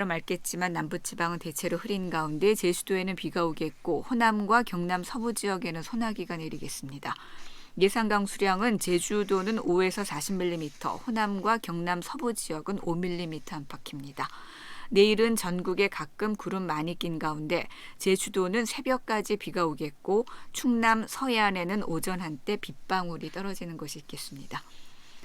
맑겠지만 남부지방은 대체로 흐린 가운데 제주도에는 비가 오겠고 호남과 경남 서부 지역에는 소나기가 내리겠습니다. 예상 강수량은 제주도는 5에서 40mm, 호남과 경남 서부 지역은 5mm 안팎입니다. 내일은 전국에 가끔 구름 많이 낀 가운데 제주도는 새벽까지 비가 오겠고 충남 서해안에는 오전 한때 빗방울이 떨어지는 곳이 있겠습니다.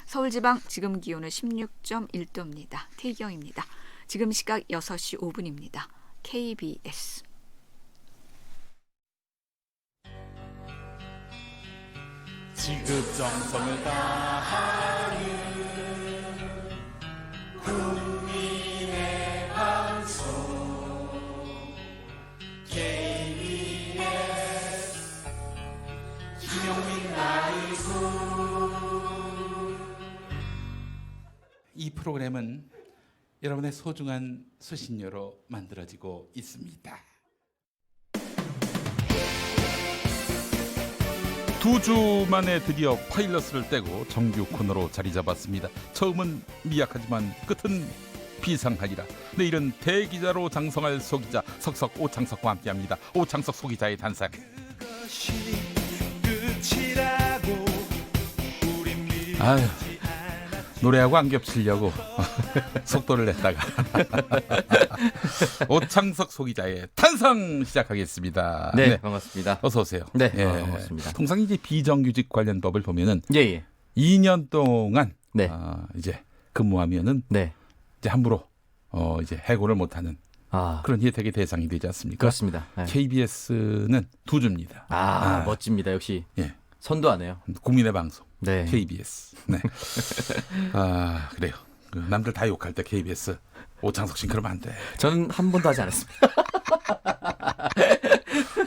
서울지방 지금 기온은 16.1도입니다. 태경입니다. 지금 시각 6시 5분입니다. KBS 지극정성을 다하는 국민의 방송 KBS 김용민 라이브. 이 프로그램은 여러분의 소중한 수신료로 만들어지고 있습니다. 2주 만에 드디어 파일럿을 떼고 정규 코너로 자리 잡았습니다. 처음은 미약하지만 끝은 비상하리라. 내일은 대기자로 장성할 소기자 석석 오창석과 함께합니다. 오창석 소기자의 단상. 아유, 노래하고 안 겹치려고 속도를 냈다가 오창석 소기자의 탄성 시작하겠습니다. 네, 반갑습니다. 어서 오세요. 네, 예. 반갑습니다. 통상 이제 비정규직 관련 법을 보면은 예. 2년 동안 네. 이제 근무하면은 네. 이제 함부로 이제 해고를 못하는 그런 혜택의 대상이 되지 않습니까? 그렇습니다. 네. KBS는 2주입니다. 멋집니다. 역시 예. 선도하네요. 국민의 방송. 네. KBS. 네. 그래요. 그 남들 다 욕할 때 KBS 오창석 씨 그러면 안 돼. 저는 한 번도 하지 않았습니다.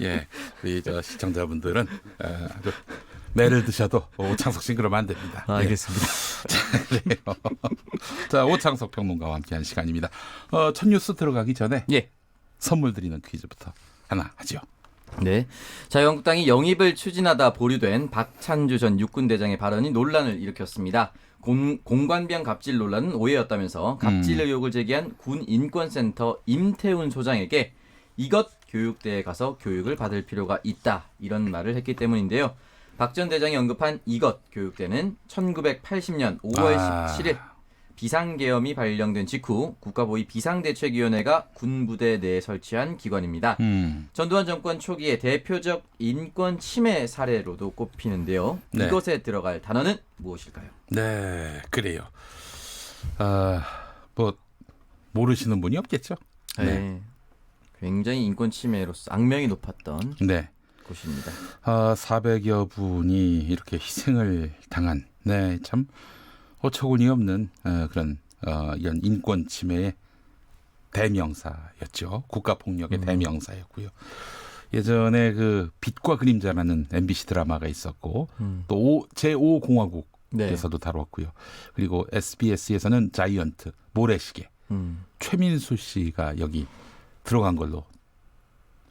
예, 우리 저 시청자분들은 아주 매를 드셔도 오창석 씨 그러면 안 됩니다. 알겠습니다. 자, 그래요. 자, 오창석 평론가와 함께하는 시간입니다. 첫 뉴스 들어가기 전에 선물 드리는 퀴즈부터 하나 하죠. 네. 자유한국당이 영입을 추진하다 보류된 박찬주 전 육군대장의 발언이 논란을 일으켰습니다. 공관비양 갑질 논란은 오해였다면서 갑질 의혹을 제기한 군인권센터 임태훈 소장에게 이것 교육대에 가서 교육을 받을 필요가 있다, 이런 말을 했기 때문인데요. 박 전 대장이 언급한 이것 교육대는 1980년 5월 17일 비상계엄이 발령된 직후 국가보위 비상대책위원회가 군부대 내에 설치한 기관입니다. 전두환 정권 초기에 대표적 인권 침해 사례로도 꼽히는데요. 네. 이것에 들어갈 단어는 무엇일까요? 네, 그래요. 뭐 모르시는 분이 없겠죠. 네. 굉장히 인권 침해로서 악명이 높았던 네. 곳입니다. 400여 분이 이렇게 희생을 당한, 네, 참 어처구니 없는 그런 이런 인권 침해의 대명사였죠. 국가폭력의 대명사였고요. 예전에 그 빛과 그림자라는 MBC 드라마가 있었고 또 제5공화국에서도 다뤘고요. 그리고 SBS에서는 자이언트, 모래시계, 최민수 씨가 여기 들어간 걸로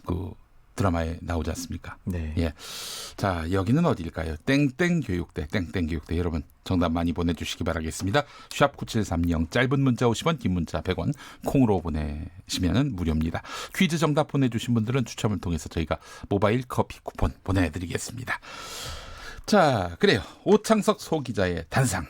그 드라마에 나오지 않습니까? 네. 예. 자, 여기는 어디일까요? 땡땡교육대, 땡땡교육대. 여러분 정답 많이 보내주시기 바라겠습니다. 샵 9730, 짧은 문자 50원, 긴 문자 100원, 콩으로 보내시면 무료입니다. 퀴즈 정답 보내주신 분들은 추첨을 통해서 저희가 모바일 커피 쿠폰 보내드리겠습니다. 자, 그래요. 오창석 소기자의 단상.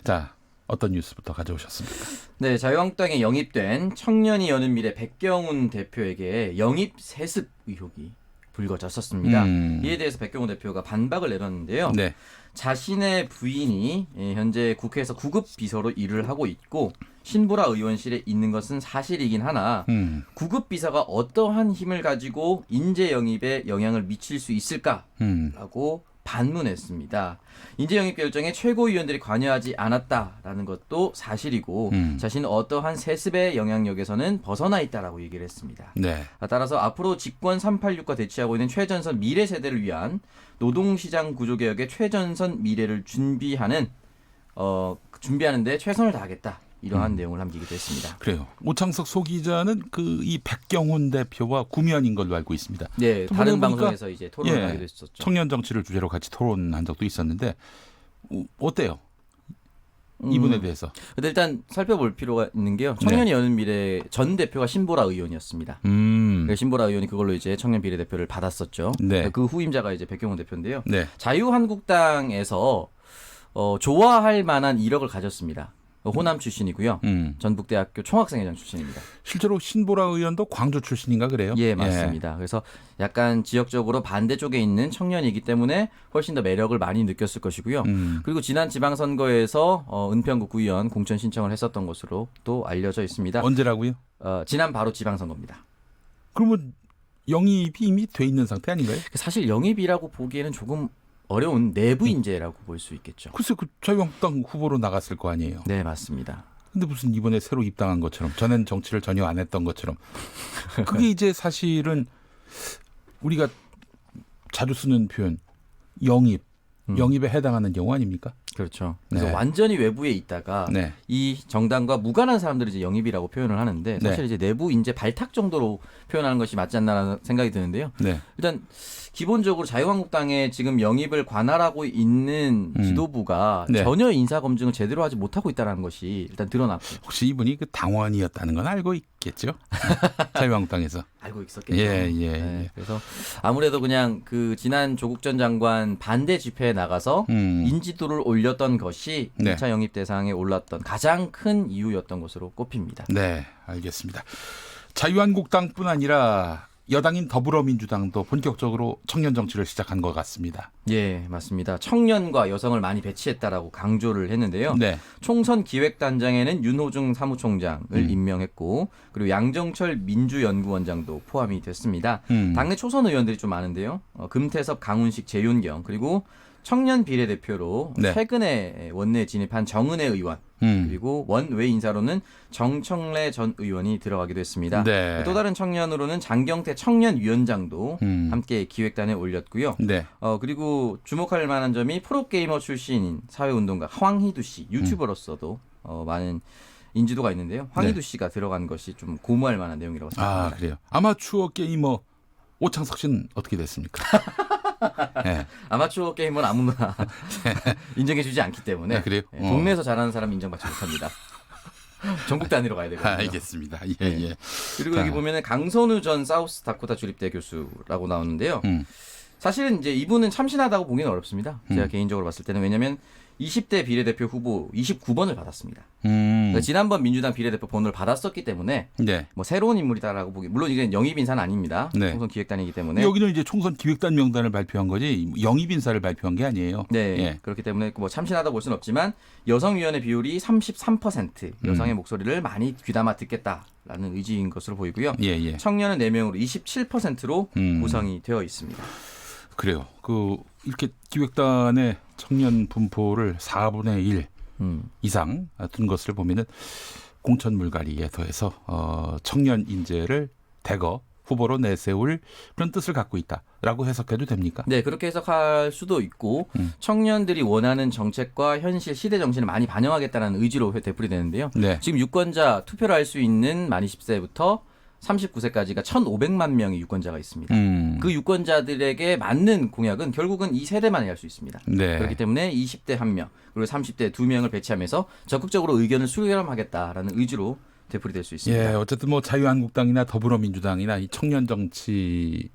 자, 어떤 뉴스부터 가져오셨습니까? 네, 자유한국당에 영입된 청년이 여는 미래 백경훈 대표에게 영입 세습 의혹이 불거졌었습니다. 이에 대해서 백경훈 대표가 반박을 내놨는데요. 네. 자신의 부인이 현재 국회에서 구급 비서로 일을 하고 있고 신보라 의원실에 있는 것은 사실이긴 하나 구급 비서가 어떠한 힘을 가지고 인재 영입에 영향을 미칠 수 있을까라고 반문했습니다. 인재 영입 결정에 최고위원들이 관여하지 않았다라는 것도 사실이고 자신은 어떠한 세습의 영향력에서는 벗어나 있다라고 얘기를 했습니다. 네. 따라서 앞으로 집권 386과 대치하고 있는 최전선 미래 세대를 위한 노동시장 구조개혁의 최전선 미래를 준비하는데 최선을 다하겠다, 이러한 내용을 남기기도 했습니다. 그래요. 오창석 소기자는 그 이 백경훈 대표와 구면인 걸로 알고 있습니다. 네, 다른 방송에서 이제 토론을 하기도 했었죠. 청년 정치를 주제로 같이 토론한 적도 있었는데 어때요? 이분에 대해서. 근데 일단 살펴볼 필요가 있는 게요. 청년이 여는 미래 전 대표가 신보라 의원이었습니다. 신보라 의원이 그걸로 이제 청년 비례대표를 받았었죠. 네. 그 후임자가 이제 백경원 대표인데요. 네. 자유한국당에서 좋아할 만한 이력을 가졌습니다. 호남 출신이고요. 전북대학교 총학생회장 출신입니다. 실제로 신보라 의원도 광주 출신인가 그래요? 예, 맞습니다. 그래서 약간 지역적으로 반대쪽에 있는 청년이기 때문에 훨씬 더 매력을 많이 느꼈을 것이고요. 그리고 지난 지방선거에서 은평구 구의원 공천 신청을 했었던 것으로 또 알려져 있습니다. 언제라고요? 지난 바로 지방선거입니다. 그러면 영입이 이미 돼 있는 상태 아닌가요? 사실 영입이라고 보기에는 조금 어려운 내부 인재라고 볼 수 있겠죠. 글쎄 그 자유한국당 후보로 나갔을 거 아니에요. 네, 맞습니다. 근데 무슨 이번에 새로 입당한 것처럼 전엔 정치를 전혀 안 했던 것처럼 그게 이제 사실은 우리가 자주 쓰는 표현 영입에 해당하는 경우 아닙니까? 그렇죠. 그래서 네. 완전히 외부에 있다가 네. 이 정당과 무관한 사람들이 이제 영입이라고 표현을 하는데 사실 네. 이제 내부 인재 발탁 정도로 표현하는 것이 맞지 않나라는 생각이 드는데요. 네. 일단 기본적으로 자유한국당에 지금 영입을 관할하고 있는 지도부가 네. 전혀 인사 검증을 제대로 하지 못하고 있다는 것이 일단 드러났고 혹시 이분이 그 당원이었다는 건 알고 있겠죠? 자유한국당에서. 알고 있었겠죠. 예. 네, 그래서 아무래도 그냥 그 지난 조국 전 장관 반대 집회에 나가서 인지도를 올렸던 것이 네. 2차 영입 대상에 올랐던 가장 큰 이유였던 것으로 꼽힙니다. 네, 알겠습니다. 자유한국당뿐 아니라 여당인 더불어민주당도 본격적으로 청년 정치를 시작한 것 같습니다. 예, 맞습니다. 청년과 여성을 많이 배치했다라고 강조를 했는데요. 네. 총선 기획단장에는 윤호중 사무총장을 임명했고 그리고 양정철 민주연구원장도 포함이 됐습니다. 당내 초선 의원들이 좀 많은데요. 금태섭, 강훈식, 재윤경 그리고 청년 비례대표로 네. 최근에 원내에 진입한 정은혜 의원 그리고 원외 인사로는 정청래 전 의원이 들어가기도 했습니다. 네. 또 다른 청년으로는 장경태 청년위원장도 함께 기획단에 올렸고요. 네. 그리고 주목할 만한 점이 프로게이머 출신인 사회운동가 황희두 씨 유튜버로서도 많은 인지도가 있는데요. 황희두 씨가 들어간 것이 좀 고무할 만한 내용이라고 생각합니다. 아, 그래요. 아마추어 게이머 오창석 씨는 어떻게 됐습니까? 네. 아마추어 게임은 아무나 인정해주지 않기 때문에 네, 그래요? 동네에서 잘하는 사람 인정받지 못합니다. 전국 단위로 가야 되거든요. 알겠습니다. 예. 그리고 여기 보면은 강선우 전 사우스 다코타 주립대 교수라고 나오는데요. 사실은 이제 이분은 참신하다고 보기는 어렵습니다. 제가 개인적으로 봤을 때는 왜냐하면 20대 비례대표 후보 29번을 받았습니다. 그러니까 지난번 민주당 비례대표 번호를 받았었기 때문에 네. 뭐 새로운 인물이다라고 보기 물론 이게 영입 인사는 아닙니다. 네. 총선 기획단이기 때문에 여기는 이제 총선 기획단 명단을 발표한 거지 영입 인사를 발표한 게 아니에요. 네, 예. 그렇기 때문에 뭐 참신하다 볼 수는 없지만 여성위원회 비율이 33% 여성의 목소리를 많이 귀담아 듣겠다라는 의지인 것으로 보이고요. 예. 청년은 4명으로 27%로 구성이 되어 있습니다. 그래요. 이렇게 기획단의 청년 분포를 4분의 1 이상 둔 것을 보면은 공천 물갈이에 더해서 청년 인재를 대거 후보로 내세울 그런 뜻을 갖고 있다라고 해석해도 됩니까? 네, 그렇게 해석할 수도 있고 청년들이 원하는 정책과 현실 시대 정신을 많이 반영하겠다는 의지로 되풀이 되는데요. 네. 지금 유권자 투표를 할 수 있는 만 20세부터 39세까지가 1,500만 명의 유권자가 있습니다. 그 유권자들에게 맞는 공약은 결국은 이 세대만이 할 수 있습니다. 네. 그렇기 때문에 20대 1명 그리고 30대 2명을 배치하면서 적극적으로 의견을 수렴하겠다라는 의지로 되풀이될 수 있습니다. 예, 어쨌든 뭐 자유한국당이나 더불어민주당이나 이 청년 정치인에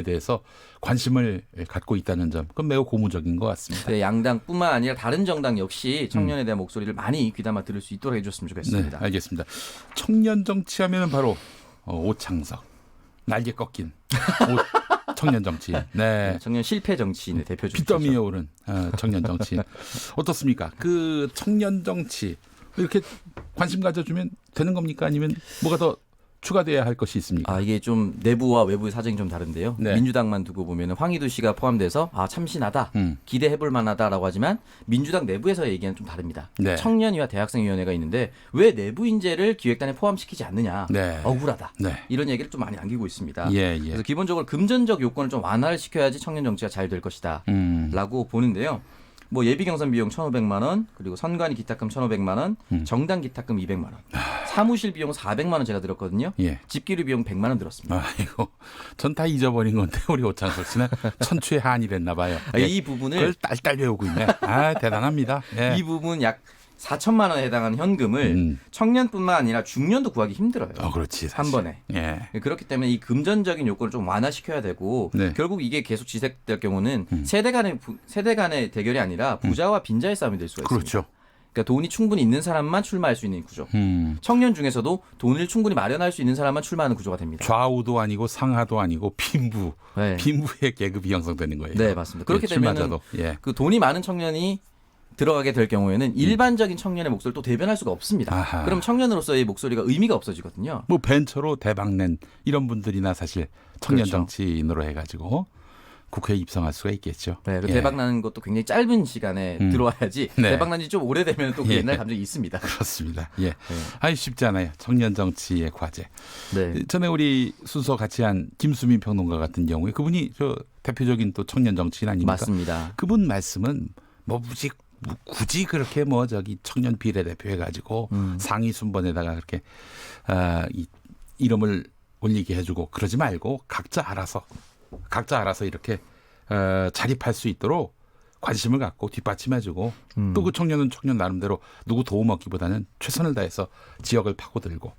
대해서 관심을 갖고 있다는 점, 그건 매우 고무적인 것 같습니다. 네, 양당뿐만 아니라 다른 정당 역시 청년에 대한 목소리를 많이 귀담아 들을 수 있도록 해줬으면 네, 좋겠습니다. 알겠습니다. 청년 정치하면은 바로 오창석, 날개 꺾인 청년 정치인. 네. 청년 실패 정치인의 대표 중 빚더미에 오른 청년 정치인. 어떻습니까? 그 청년 정치 이렇게 관심 가져주면 되는 겁니까? 아니면 뭐가 더 추가돼야 할 것이 있습니까? 이게 좀 내부와 외부의 사정이 좀 다른데요. 네. 민주당만 두고 보면 황희두 씨가 포함돼서 참신하다, 기대해볼 만하다라고 하지만 민주당 내부에서 얘기는 좀 다릅니다. 네. 청년위와 대학생위원회가 있는데 왜 내부 인재를 기획단에 포함시키지 않느냐, 네. 억울하다. 네. 이런 얘기를 좀 많이 남기고 있습니다. 예. 그래서 기본적으로 금전적 요건을 좀 완화를 시켜야지 청년 정치가 잘 될 것이다 라고 보는데요. 뭐 예비 경선 비용 1,500만 원, 그리고 선관위 기탁금 1,500만 원, 정당 기탁금 200만 원, 사무실 비용 400만 원 제가 들었거든요. 예. 집기류 비용 100만 원 들었습니다. 아이고, 전 다 잊어버린 건데 우리 오창석 씨는 천추의 한이 됐나 봐요. 이 부분을 그걸 딸딸 외우고 있네. 대단합니다. 예. 이 부분 약 4천만 원에 해당하는 현금을 청년뿐만 아니라 중년도 구하기 힘들어요. 그렇지. 사실. 한 번에. 예. 그렇기 때문에 이 금전적인 요건을 좀 완화시켜야 되고 네. 결국 이게 계속 지속될 경우는 세대 간의 대결이 아니라 부자와 빈자의 싸움이 될 수가 있습니다. 그렇죠. 그러니까 돈이 충분히 있는 사람만 출마할 수 있는 구조. 청년 중에서도 돈을 충분히 마련할 수 있는 사람만 출마하는 구조가 됩니다. 좌우도 아니고 상하도 아니고 빈부. 네. 빈부의 계급이 형성되는 거예요. 네, 맞습니다. 그렇기 예, 때문에 출마자도. 예. 그 돈이 많은 청년이 들어가게 될 경우에는 일반적인 청년의 목소리를 또 대변할 수가 없습니다. 아하. 그럼 청년으로서의 목소리가 의미가 없어지거든요. 뭐 벤처로 대박낸 이런 분들이나 사실 청년 그렇죠. 정치인으로 해가지고 국회에 입성할 수가 있겠죠. 네, 그 예. 대박 나는 것도 굉장히 짧은 시간에 들어와야지 네. 대박 난지 좀 오래되면 또 그 예. 옛날 감정이 있습니다. 그렇습니다. 예. 아니 쉽지 않아요. 청년 정치의 과제. 네. 전에 우리 순서 같이 한 김수민 평론가 같은 경우에 그분이 저 대표적인 또 청년 정치인 아닙니까? 맞습니다. 그분 말씀은 뭐 굳이 그렇게 뭐 저기 청년 비례대표 해가지고 상위 순번에다가 그렇게 이름을 올리게 해주고 그러지 말고 각자 알아서 이렇게 자립할 수 있도록 관심을 갖고 뒷받침해주고 또 그 청년은 청년 나름대로 누구 도움 얻기보다는 최선을 다해서 지역을 파고들고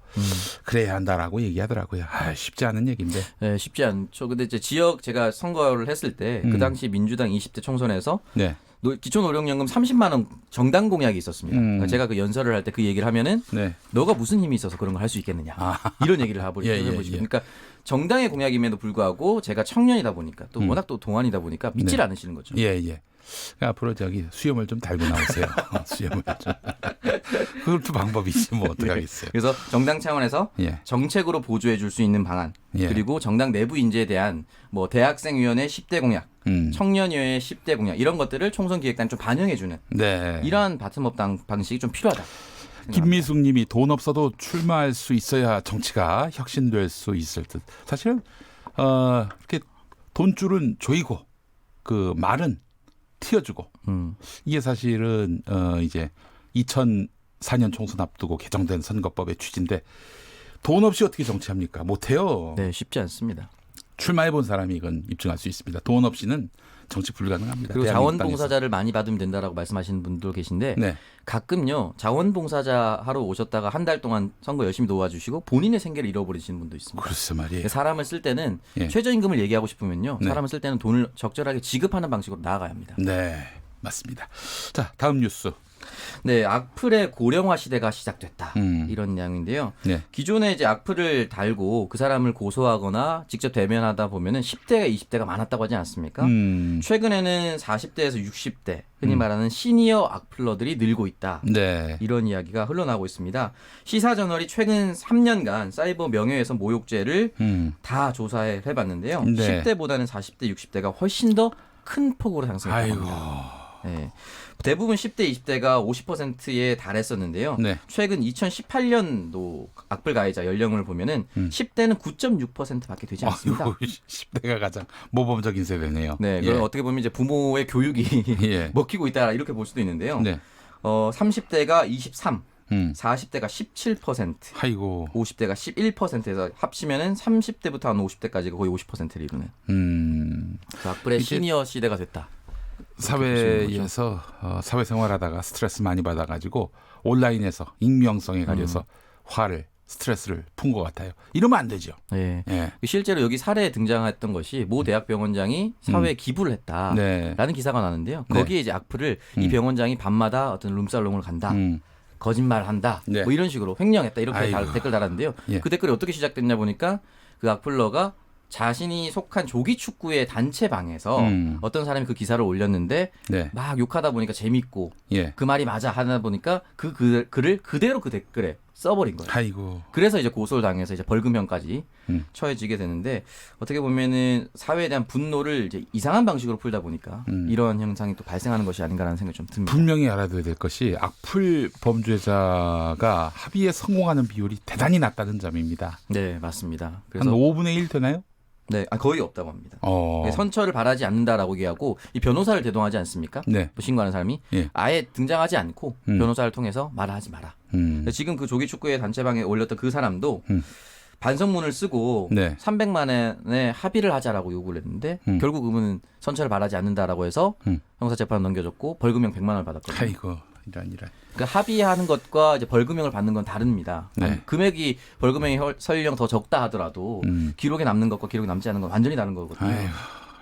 그래야 한다라고 얘기하더라고요. 쉽지 않은 얘기인데. 네, 쉽지 않죠. 근데 이제 지역 제가 선거를 했을 때 그 당시 민주당 20대 총선에서 네. 기초노령연금 30만 원 정당 공약이 있었습니다. 그러니까 제가 그 연설을 할 때 그 얘기를 하면은 네. 너가 무슨 힘이 있어서 그런 걸 할 수 있겠느냐 이런 얘기를 해보시죠. 예. 그러니까 정당의 공약임에도 불구하고 제가 청년이다 보니까 또 워낙 또 동안이다 보니까 믿질 네. 않으시는 거죠. 예. 앞으로 저기 수염을 좀 달고 나오세요. 수염을 좀. 그것도 방법이지 뭐 어떡하겠어요. 그래서 정당 차원에서 예. 정책으로 보조해 줄 수 있는 방안 예. 그리고 정당 내부 인재에 대한 뭐 대학생위원회 10대 공약, 청년위원회 10대 공약 이런 것들을 총선 기획단 좀 반영해 주는 네. 이러한 바텀업 방식이 좀 필요하다. 김미숙 님이 돈 없어도 출마할 수 있어야 정치가 혁신될 수 있을 듯. 사실은 이렇게 돈줄은 조이고 그 말은 튀어주고 이게 사실은 이제 2004년 총선 앞두고 개정된 선거법의 취지인데 돈 없이 어떻게 정치합니까? 못해요. 네, 쉽지 않습니다. 출마해 본 사람이 이건 입증할 수 있습니다. 돈 없이는 정치 불가능합니다. 그리고 대한민국 자원봉사자를 많이 받으면 된다라고 말씀하시는 분도 계신데 네. 가끔요 자원봉사자 하러 오셨다가 한 달 동안 선거 열심히 도와주시고 본인의 생계를 잃어버리시는 분도 있습니다. 글쎄 말이에요. 사람을 쓸 때는 예. 최저임금을 얘기하고 싶으면요 네. 사람을 쓸 때는 돈을 적절하게 지급하는 방식으로 나아가야 합니다. 네, 맞습니다. 자, 다음 뉴스. 네, 악플의 고령화 시대가 시작됐다. 이런 내용인데요. 네. 기존에 이제 악플을 달고 그 사람을 고소하거나 직접 대면하다 보면은 10대가 20대가 많았다고 하지 않습니까? 최근에는 40대에서 60대, 흔히 말하는 시니어 악플러들이 늘고 있다. 네. 이런 이야기가 흘러나오고 있습니다. 시사저널이 최근 3년간 사이버 명예훼손 모욕죄를 다 조사해 봤는데요. 네. 10대보다는 40대, 60대가 훨씬 더 큰 폭으로 상승했다고 아이고. 합니다. 네. 대부분 10대, 20대가 50%에 달했었는데요. 네. 최근 2018년도 악플 가해자 연령을 보면은 10대는 9.6%밖에 되지 않습니다. 아이고, 10대가 가장 모범적인 세대네요. 네, 예. 그건 어떻게 보면 이제 부모의 교육이 예. 먹히고 있다 이렇게 볼 수도 있는데요. 네. 30대가 23, 40대가 17%, 아이고. 50대가 11%에서 합치면은 30대부터 한 50대까지가 거의 50%를 이루는 그 악플의 이제 시니어 시대가 됐다. 사회에서 사회생활하다가 스트레스 많이 받아가지고 온라인에서 익명성에 가려서 화를 스트레스를 푼 것 같아요. 이러면 안 되죠. 네. 예. 실제로 여기 사례에 등장했던 것이 모 대학병원장이 사회에 기부를 했다라는 네. 기사가 나는데요. 네. 거기에 이제 악플을 이 병원장이 밤마다 어떤 룸살롱을 간다. 거짓말한다. 네. 뭐 이런 식으로 횡령했다. 이렇게 아이고. 댓글 달았는데요. 예. 그 댓글이 어떻게 시작됐냐 보니까 그 악플러가 자신이 속한 조기 축구의 단체방에서 어떤 사람이 그 기사를 올렸는데 네. 막 욕하다 보니까 재밌고 예. 그 말이 맞아 하다 보니까 그 글을 그대로 그 댓글에 써버린 거예요. 아이고. 그래서 이제 고소를 당해서 이제 벌금형까지 처해지게 되는데 어떻게 보면은 사회에 대한 분노를 이제 이상한 방식으로 풀다 보니까 이런 현상이 또 발생하는 것이 아닌가라는 생각이 좀 듭니다. 분명히 알아둬야 될 것이 악플 범죄자가 합의에 성공하는 비율이 대단히 낮다는 점입니다. 네, 맞습니다. 한 그래서 5분의 1 되나요? 네, 거의 없다고 합니다. 어. 선처를 바라지 않는다라고 얘기하고 이 변호사를 대동하지 않습니까? 네. 뭐 신고하는 사람이 예. 아예 등장하지 않고 변호사를 통해서 말하지 마라. 지금 그 조기 축구의 단체방에 올렸던 그 사람도 반성문을 쓰고 네. 300만 원에 합의를 하자라고 요구를 했는데 결국 그분은 선처를 바라지 않는다라고 해서 형사재판을 넘겨줬고 벌금형 100만 원을 받았거든요. 아이고. 이런. 그 합의하는 것과 이제 벌금형을 받는 건 다릅니다. 네. 금액이 벌금형이 설령 더 적다 하더라도 기록에 남는 것과 기록에 남지 않은 건 완전히 다른 거거든요. 아이고,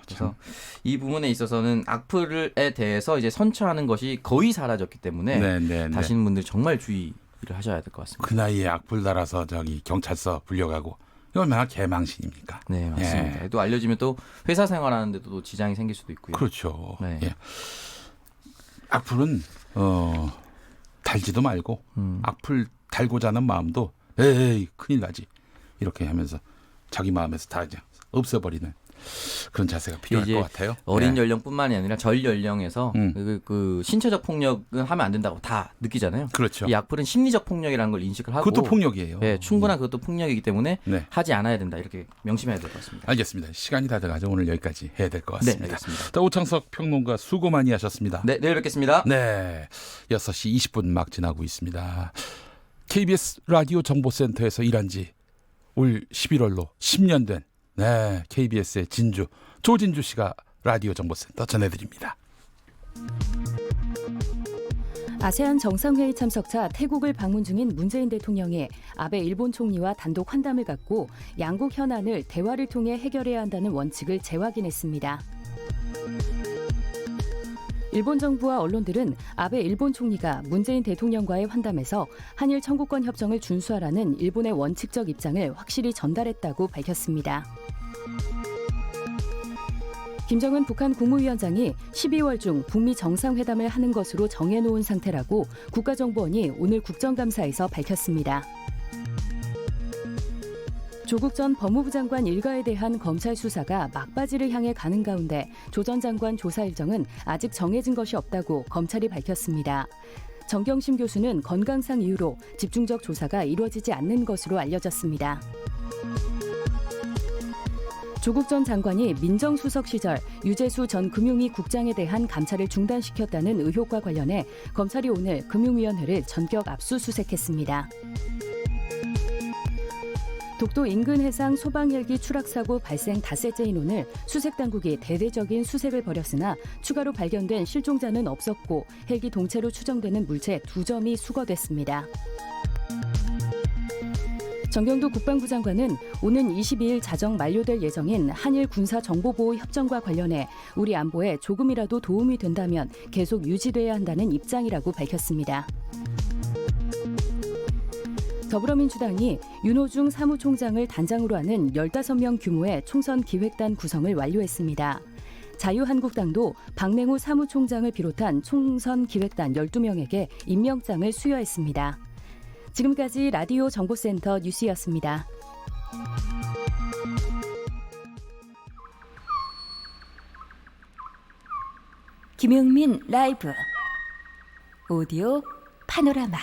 그래서 이 부분에 있어서는 악플에 대해서 이제 선처하는 것이 거의 사라졌기 때문에 네. 다시는 분들 정말 주의를 하셔야 될 것 같습니다. 그 나이에 악플 달아서 저기 경찰서 불려가고 이거 얼마나 개망신입니까? 네, 맞습니다. 또 알려지면 또 회사 생활하는데도 또 지장이 생길 수도 있고요. 그렇죠. 네. 예. 악플은 달지도 말고 악플 달고자 하는 마음도 에이 큰일 나지 이렇게 하면서 자기 마음에서 다 이제 없애버리는 그런 자세가 필요할 이제 것 같아요. 어린 예. 연령뿐만이 아니라 전 연령에서 그 신체적 폭력은 하면 안 된다고 다 느끼잖아요. 그렇죠. 이 악플은 심리적 폭력이라는 걸 인식을 하고 그것도 폭력이에요. 네, 충분한 그것도 폭력이기 때문에 네. 하지 않아야 된다 이렇게 명심해야 될 것 같습니다. 알겠습니다. 시간이 다 돼가지고 오늘 여기까지 해야 될 것 네, 같습니다. 알겠습니다. 자, 오창석 평론가 수고 많이 하셨습니다. 네, 내일 뵙겠습니다. 네, 6시 20분 막 지나고 있습니다. KBS 라디오 정보센터에서 일한 지 올 11월로 10년 된 KBS의 진주 조진주 씨가 라디오 정보센터 전해드립니다. 아세안 정상회의 참석차 태국을 방문 중인 문재인 대통령이 아베 일본 총리와 단독 환담을 갖고 양국 현안을 대화를 통해 해결해야 한다는 원칙을 재확인했습니다. 일본 정부와 언론들은 아베 일본 총리가 문재인 대통령과의 환담에서 한일 청구권 협정을 준수하라는 일본의 원칙적 입장을 확실히 전달했다고 밝혔습니다. 김정은 북한 국무위원장이 12월 중 북미 정상회담을 하는 것으로 정해놓은 상태라고 국가정보원이 오늘 국정감사에서 밝혔습니다. 조국 전 법무부 장관 일가에 대한 검찰 수사가 막바지를 향해 가는 가운데 조 전 장관 조사 일정은 아직 정해진 것이 없다고 검찰이 밝혔습니다. 정경심 교수는 건강상 이유로 집중적 조사가 이루어지지 않는 것으로 알려졌습니다. 조국 전 장관이 민정수석 시절 유재수 전 금융위 국장에 대한 감찰을 중단시켰다는 의혹과 관련해 검찰이 오늘 금융위원회를 전격 압수수색했습니다. 독도 인근 해상 소방 헬기 추락 사고 발생 닷새째인 오늘 수색 당국이 대대적인 수색을 벌였으나 추가로 발견된 실종자는 없었고 헬기 동체로 추정되는 물체 2점이 수거됐습니다. 정경도 국방부 장관은 오는 22일 자정 만료될 예정인 한일 군사정보보호 협정과 관련해 우리 안보에 조금이라도 도움이 된다면 계속 유지돼야 한다는 입장이라고 밝혔습니다. 더불어민주당이 윤호중 사무총장을 단장으로 하는 15명 규모의 총선 기획단 구성을 완료했습니다. 자유한국당도 박맹우 사무총장을 비롯한 총선 기획단 12명에게 임명장을 수여했습니다. 지금까지 라디오 정보센터 뉴스였습니다. 김용민 라이브 오디오 파노라마.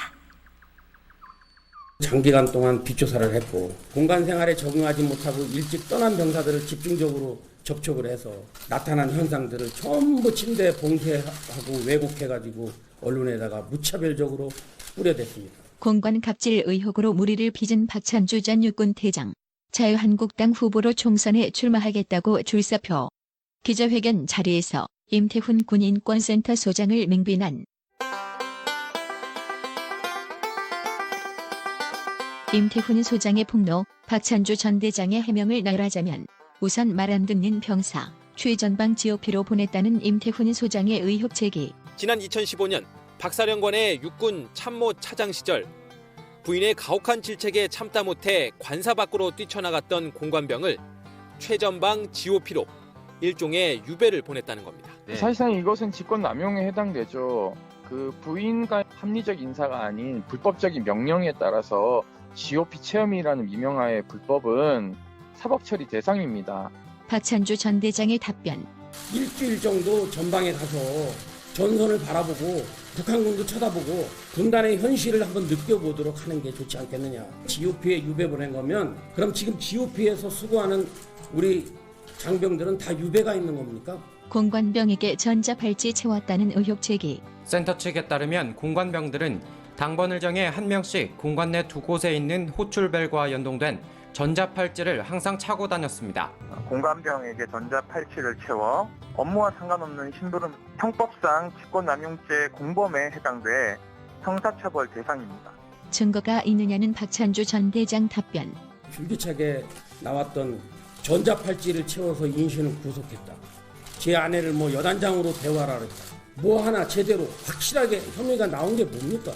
장기간 동안 뒷조사를 했고 공간 생활에 적응하지 못하고 일찍 떠난 병사들을 집중적으로 접촉을 해서 나타난 현상들을 전부 침대에 봉쇄하고 왜곡해가지고 언론에다가 무차별적으로 뿌려댔습니다. 공관 갑질 의혹으로 물의를 빚은 박찬주 전 육군대장. 자유한국당 후보로 총선에 출마하겠다고 줄사표. 기자회견 자리에서 임태훈 군인권센터 소장을 맹비난. 임태훈 소장의 폭로, 박찬주 전 대장의 해명을 나열하자면 우선 말 안 듣는 병사, 최전방 GOP로 보냈다는 임태훈 소장의 의혹 제기. 지난 2015년 박사령관의 육군 참모 차장 시절 부인의 가혹한 질책에 참다 못해 관사 밖으로 뛰쳐나갔던 공관병을 최전방 GOP로 일종의 유배를 보냈다는 겁니다. 사실상 이것은 직권남용에 해당되죠. 그 부인과 합리적 인사가 아닌 불법적인 명령에 따라서 GOP 체험이라는 미명하에 불법은 사법처리 대상입니다. 박찬주 전 대장의 답변. 일주일 정도 전방에 가서 전선을 바라보고 북한군도 쳐다보고 군단의 현실을 한번 느껴보도록 하는 게 좋지 않겠느냐. GOP에 유배 보낸 거면 그럼 지금 GOP에서 수고하는 우리 장병들은 다 유배가 있는 겁니까? 공관병에게 전자발찌 채웠다는 의혹 제기. 센터 측에 따르면 공관병들은 당번을 정해 한 명씩 공관 내 두 곳에 있는 호출벨과 연동된 전자팔찌를 항상 차고 다녔습니다. 공관병에게 전자팔찌를 채워 업무와 상관없는 심부름 형법상 직권남용죄 공범에 해당돼 형사처벌 대상입니다. 증거가 있느냐는 박찬주 전 대장 답변. 줄기차게 나왔던 전자팔찌를 채워서 인신을 구속했다. 제 아내를 뭐 여단장으로 대화를 했다. 뭐 하나 제대로 확실하게 혐의가 나온 게 뭡니까?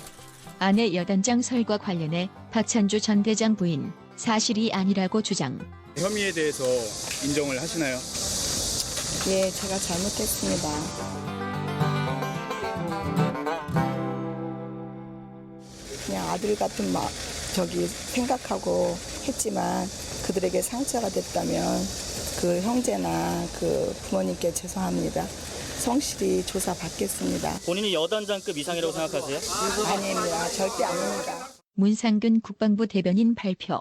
아내 여단장 설과 관련해 박찬주 전 대장 부인 사실이 아니라고 주장. 혐의에 대해서 인정을 하시나요? 예, 제가 잘못했습니다. 그냥 아들 같은 생각하고 했지만 그들에게 상처가 됐다면 그 형제나 그 부모님께 죄송합니다. 성실히 조사받겠습니다. 본인이 여단장급 이상이라고 생각하세요? 아닙니다. 절대 아닙니다. 문상균 국방부 대변인 발표.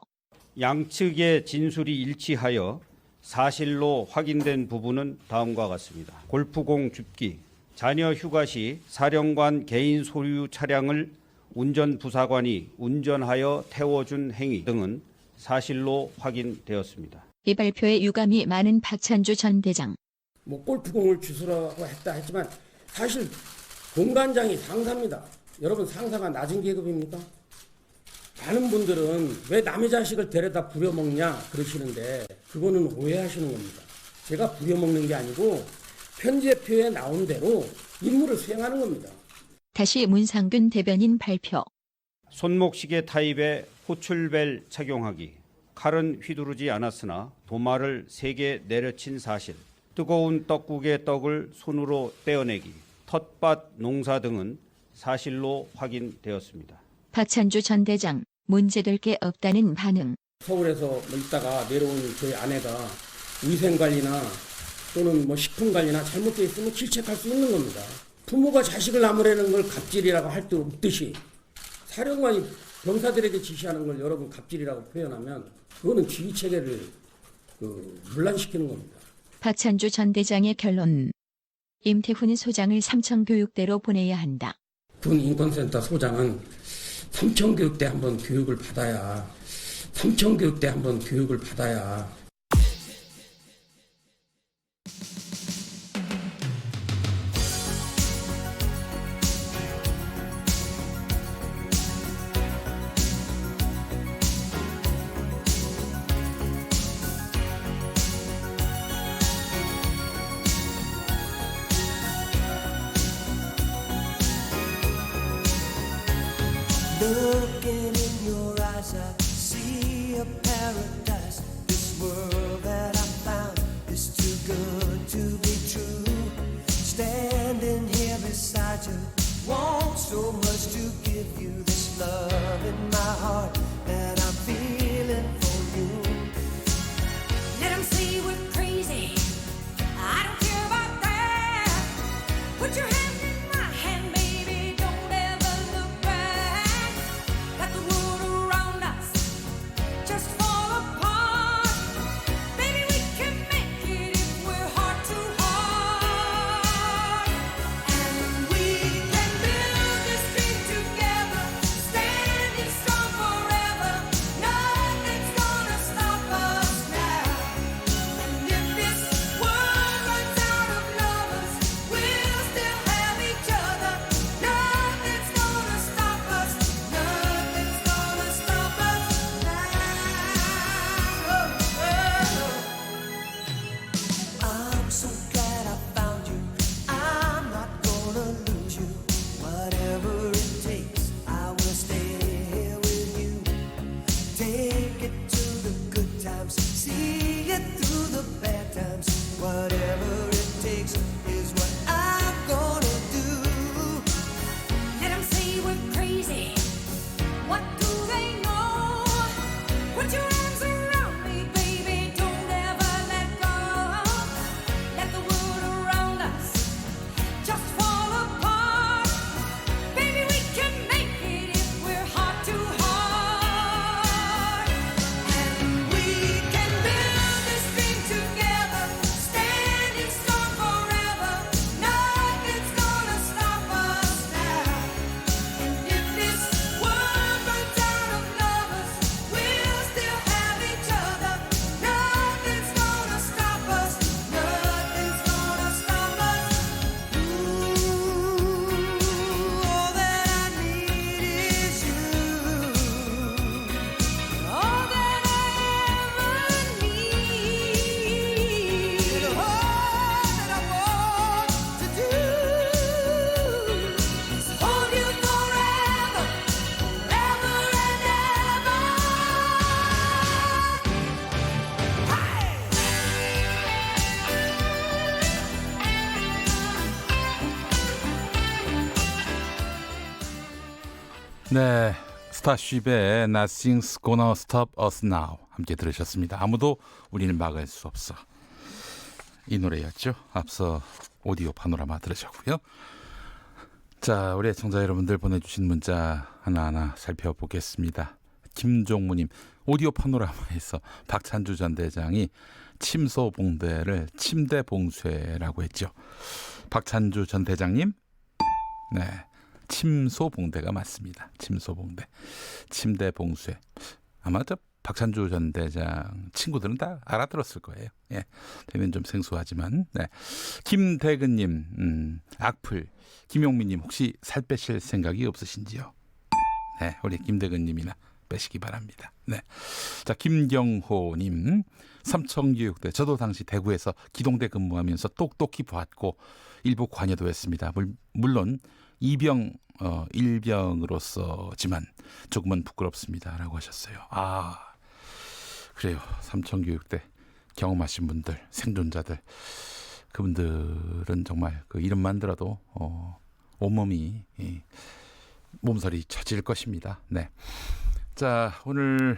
양측의 진술이 일치하여 사실로 확인된 부분은 다음과 같습니다. 골프공 줍기, 자녀 휴가 시 사령관 개인 소유 차량을 운전부사관이 운전하여 태워준 행위 등은 사실로 확인되었습니다. 이 발표에 유감이 많은 박찬주 전 대장. 뭐 골프공을 주스라고 했다 했지만 사실 공관장이 상사입니다. 여러분 상사가 낮은 계급입니까? 많은 분들은 왜 남의 자식을 데려다 부려먹냐 그러시는데 그거는 오해하시는 겁니다. 제가 부려먹는 게 아니고 편제표에 나온 대로 임무를 수행하는 겁니다. 다시 문상균 대변인 발표. 손목시계 타입의 호출벨 착용하기, 칼은 휘두르지 않았으나 도마를 3개 내려친 사실, 뜨거운 떡국의 떡을 손으로 떼어내기, 텃밭 농사 등은 사실로 확인되었습니다. 박찬주 전 대장, 문제될 게 없다는 반응. 서울에서 뭐 있다가 내려온 저희 아내가 위생관리나 또는 뭐 식품관리나 잘못되어 있으면 질책할 수 있는 겁니다. 부모가 자식을 나무라는 걸 갑질이라고 할 때 없듯이 사령관이 병사들에게 지시하는 걸 여러분 갑질이라고 표현하면 그거는 지휘체계를 문란시키는 겁니다. 박찬주 전 대장의 결론. 임태훈 소장을 삼청교육대로 보내야 한다. 군 인권센터 소장은 삼청교육대 한번 교육을 받아야 Looking in your eyes, I see a paradise. This world that I found is too good to be true. Standing here beside you, want so much to give you this love in my heart that I'm feeling for you. Let 'em say we're crazy. I don't care about that. Put your hand in my hand, baby. Don't ever look back. Let the world around us just fall apart. Baby, we can make it if we're heart to heart. And we can build this dream together, standing strong forever. Nothing's gonna stop us now. And if this world runs out of lovers, we'll still have each other. Nothing's gonna stop us. Nothing's gonna stop us now. I'm so glad I found you. I'm not gonna lose you. Whatever it takes, I will stay here with you. Take it to the good times, see it through the bad times. Whatever it takes is what I'm gonna do. Let 'em say we're crazy. What do they know? Put your arms around me, baby. Don't ever let go. Let the world around us just fall apart. Baby, we can make it if we're heart to heart. And we can build this dream together, stand 네, 스타쉽의 Nothing's Gonna Stop Us Now 함께 들으셨습니다. 아무도 우리를 막을 수 없어. 이 노래였죠. 앞서 오디오 파노라마 들으셨고요. 자, 우리 애청자 여러분들 보내주신 문자 하나하나 살펴보겠습니다. 김종무님, 오디오 파노라마에서 박찬주 전 대장이 침소봉대를 침대봉쇄라고 했죠. 박찬주 전 대장님, 네, 침소봉대가 맞습니다. 침소봉대, 침대봉쇄. 아마 저 박찬주 전 대장 친구들은 다 알아들었을 거예요. 예, 저는 좀 생소하지만. 네, 김대근님, 악플. 김용민님, 혹시 살 빼실 생각이 없으신지요? 네, 우리 김대근님이나 빼시기 바랍니다. 네, 자, 김경호님, 삼청교육대. 저도 당시 대구에서 기동대 근무하면서 똑똑히 보았고 일부 관여도 했습니다. 물론 일병으로서지만 조금은 부끄럽습니다라고 하셨어요. 아, 그래요. 삼청교육대 경험하신 분들, 생존자들, 그분들은 정말 그 이름만 들어도 온몸이 몸서리 쳐질 것입니다. 네. 자, 오늘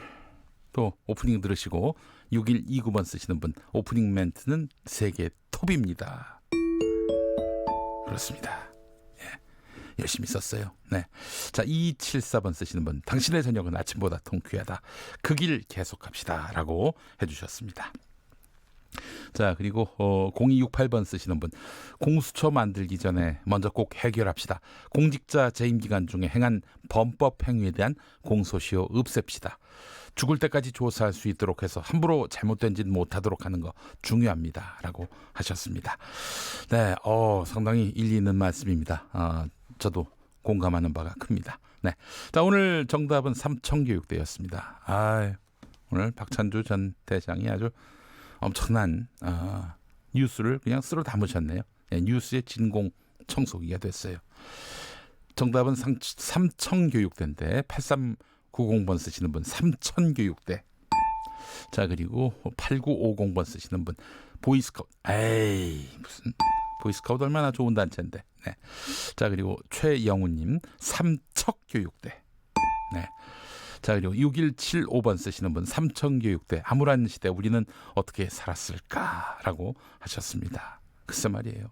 또 오프닝 들으시고 6129번 쓰시는 분, 오프닝 멘트는 세계 톱입니다. 그렇습니다. 예, 열심히 썼어요. 네. 자, 274번 쓰시는 분, 당신의 저녁은 아침보다 통쾌하다. 그 길 계속합시다 라고 해주셨습니다. 자, 그리고 0268번 쓰시는 분, 공수처 만들기 전에 먼저 꼭 해결합시다. 공직자 재임 기간 중에 행한 범법 행위에 대한 공소시효 없앱시다. 죽을 때까지 조사할 수 있도록 해서 함부로 잘못된 짓 못하도록 하는 거 중요합니다 라고 하셨습니다. 네, 상당히 일리 있는 말씀입니다. 저도 공감하는 바가 큽니다. 네, 자, 오늘 정답은 삼청교육대였습니다. 오늘 박찬주 전 대장이 아주 엄청난 뉴스를 그냥 쓸어 담으셨네요. 네, 뉴스의 진공 청소기가 됐어요. 정답은 삼청교육대인데 8390번 쓰시는 분, 삼천교육대. 자, 그리고 8950번 쓰시는 분, 보이스카우트. 무슨 보이스카우트 얼마나 좋은 단체인데. 네. 자, 그리고 최영우님, 삼척교육대. 네. 자, 그리고 6175번 쓰시는 분, 삼청교육대. 암울한 시대 우리는 어떻게 살았을까라고 하셨습니다. 글쎄 말이에요.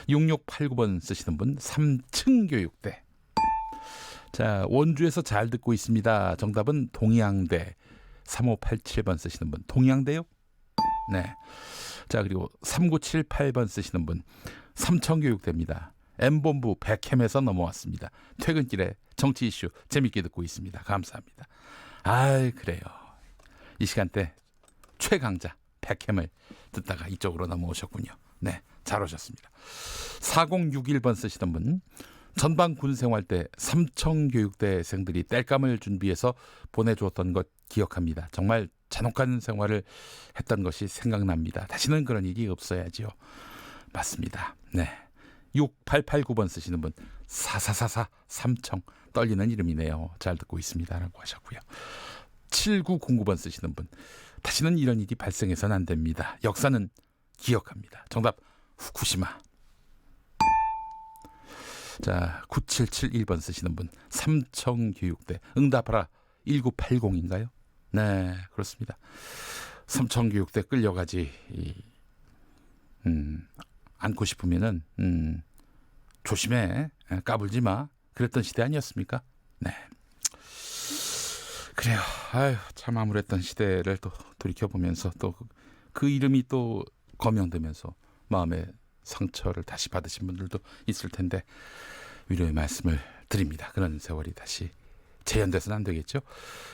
6689번 쓰시는 분, 삼층교육대. 자, 원주에서 잘 듣고 있습니다. 정답은 동양대. 3587번 쓰시는 분, 동양대요? 네. 자, 그리고 3978번 쓰시는 분, 삼청교육대입니다. M본부 백햄에서 넘어왔습니다. 퇴근길에 정치 이슈 재밌게 듣고 있습니다. 감사합니다. 그래요. 이 시간대 최강자 백햄을 듣다가 이쪽으로 넘어오셨군요. 네, 잘 오셨습니다. 4061번 쓰시던 분, 전방 군 생활 때 삼청교육대생들이 땔감을 준비해서 보내주었던 것 기억합니다. 정말 잔혹한 생활을 했던 것이 생각납니다. 다시는 그런 일이 없어야지요. 맞습니다. 네. 6889번 쓰시는 분, 4444 삼청. 떨리는 이름이네요. 잘 듣고 있습니다 라고 하셨고요. 7909번 쓰시는 분, 다시는 이런 일이 발생해서는 안 됩니다. 역사는 기억합니다. 정답 후쿠시마. 자, 9771번 쓰시는 분, 삼청교육대. 응답하라 1980인가요? 네, 그렇습니다. 삼청교육대 끌려가지 않고 싶으면은 조심해, 까불지 마. 그랬던 시대 아니었습니까? 네. 그래요. 참 암울했던 시대를 또 돌이켜보면서 또 그 이름이 또 거명되면서 마음의 상처를 다시 받으신 분들도 있을 텐데 위로의 말씀을 드립니다. 그런 세월이 다시 재현돼서는 안 되겠죠.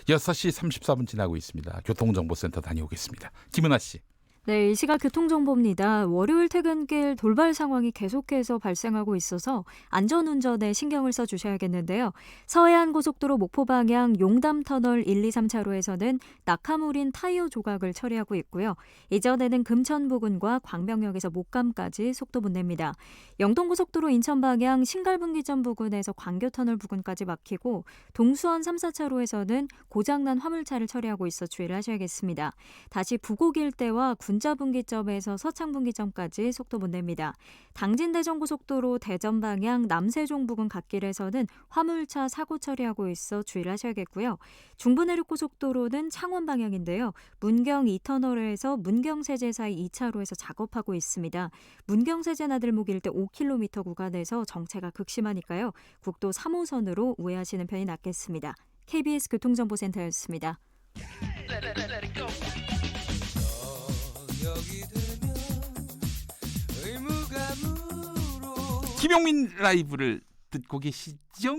6시 34분 지나고 있습니다. 교통정보센터 다녀오겠습니다. 김은아 씨. 네, 이 시각 교통정보입니다. 월요일 퇴근길 돌발 상황이 계속해서 발생하고 있어서 안전운전에 신경을 써주셔야겠는데요. 서해안고속도로 목포 방향 용담터널 1, 2, 3차로에서는 낙하물인 타이어 조각을 처리하고 있고요. 이전에는 금천 부근과 광명역에서 목감까지 속도 못 냅니다. 영동고속도로 인천 방향 신갈분기점 부근에서 광교터널 부근까지 막히고 동수원 3, 4차로에서는 고장난 화물차를 처리하고 있어 주의를 하셔야겠습니다. 다시 부곡일대와 분자분기점에서 서창분기점까지 속도 못 냅니다. 당진대전고속도로 대전 방향 남세종 부근 갓길에서는 화물차 사고 처리하고 있어 주의를 하셔야겠고요. 중부내륙고속도로는 창원 방향인데요. 문경 2터널에서 문경세제 사이 2차로에서 작업하고 있습니다. 문경세제 나들목 일대 5km 구간에서 정체가 극심하니까요. 국도 3호선으로 우회하시는 편이 낫겠습니다. KBS 교통정보센터였습니다. 김용민 라이브를 듣고 계시죠?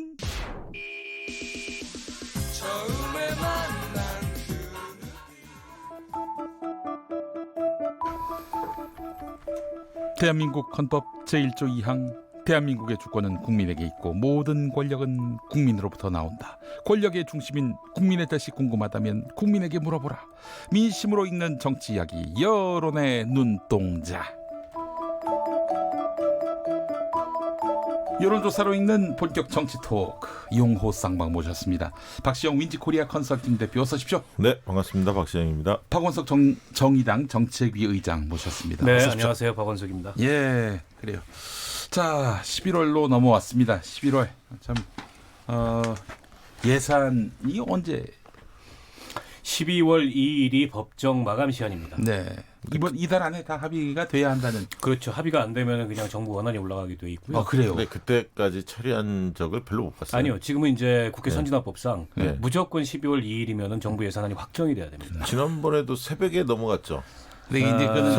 대한민국 헌법 제1조 2항 대한민국의 주권은 국민에게 있고 모든 권력은 국민으로부터 나온다. 권력의 중심인 국민의 뜻이 궁금하다면 국민에게 물어보라. 민심으로 읽는 정치 이야기 여론의 눈동자. 여론조사로 읽는 본격 정치 토크 용호 쌍방 모셨습니다. 박시영 윈지코리아 컨설팅 대표 어서 오십시오. 네, 반갑습니다. 박시영입니다. 박원석 정의당 정책위 의장 모셨습니다. 네, 안녕하세요. 박원석입니다. 예, 그래요. 자, 11월로 넘어왔습니다. 11월 참 예산이 언제? 12월 2일이 법정 마감 시한입니다. 네. 이달 안에 다 합의가 돼야 한다는. 그렇죠. 합의가 안 되면 그냥 정부 원안이 올라가게 돼 있고요. 아, 그래요? 네, 그때까지 처리한 적을 별로 못 봤어요. 아니요. 지금은 이제 국회 네. 선진화법상 네. 무조건 12월 2일이면 정부 예산안이 확정이 돼야 됩니다. 지난번에도 새벽에 넘어갔죠. 근데 이제 그는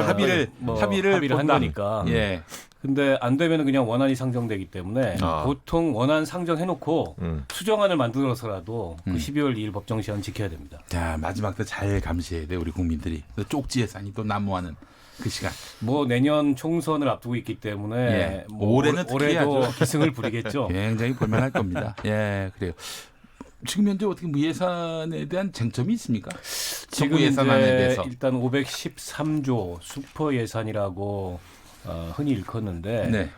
합의를 한 거니까. 예. 근데 안 되면 그냥 원안이 상정되기 때문에 보통 원안 상정해놓고 수정안을 만들어서라도 그 12월 2일 법정 시한 지켜야 됩니다. 자, 마지막 때 잘 감시해야 돼 우리 국민들이. 쪽지 예산이 또 난무하는 그 시간. 뭐 내년 총선을 앞두고 있기 때문에 예. 뭐 올해도 기승을 부리겠죠. 굉장히 볼만할 겁니다. 예, 그래요. 지금 현재 어떻게 예산에 대한 쟁점이 있습니까? 지금 예산안에 대해서 일단 513조 슈퍼 예산이라고 흔히 일컫는데 네.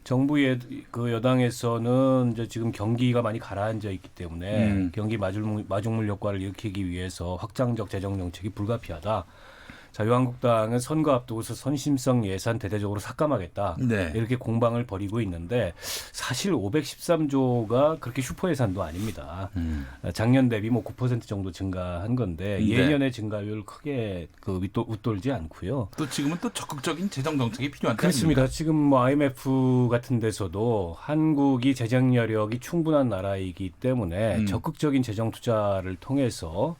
정부의 그 여당에서는 이제 지금 경기가 많이 가라앉아 있기 때문에 경기 마중물 효과를 일으키기 위해서 확장적 재정 정책이 불가피하다. 자유한국당은 선거 앞두고서 선심성 예산 대대적으로 삭감하겠다. 네. 이렇게 공방을 벌이고 있는데 사실 513조가 그렇게 슈퍼 예산도 아닙니다. 작년 대비 뭐 9% 정도 증가한 건데 네. 예년의 증가율 크게 웃돌지 않고요. 또 지금은 또 적극적인 재정 정책이 필요한 그렇습니다. 때입니다. 지금 뭐 IMF 같은 데서도 한국이 재정 여력이 충분한 나라이기 때문에 적극적인 재정 투자를 통해서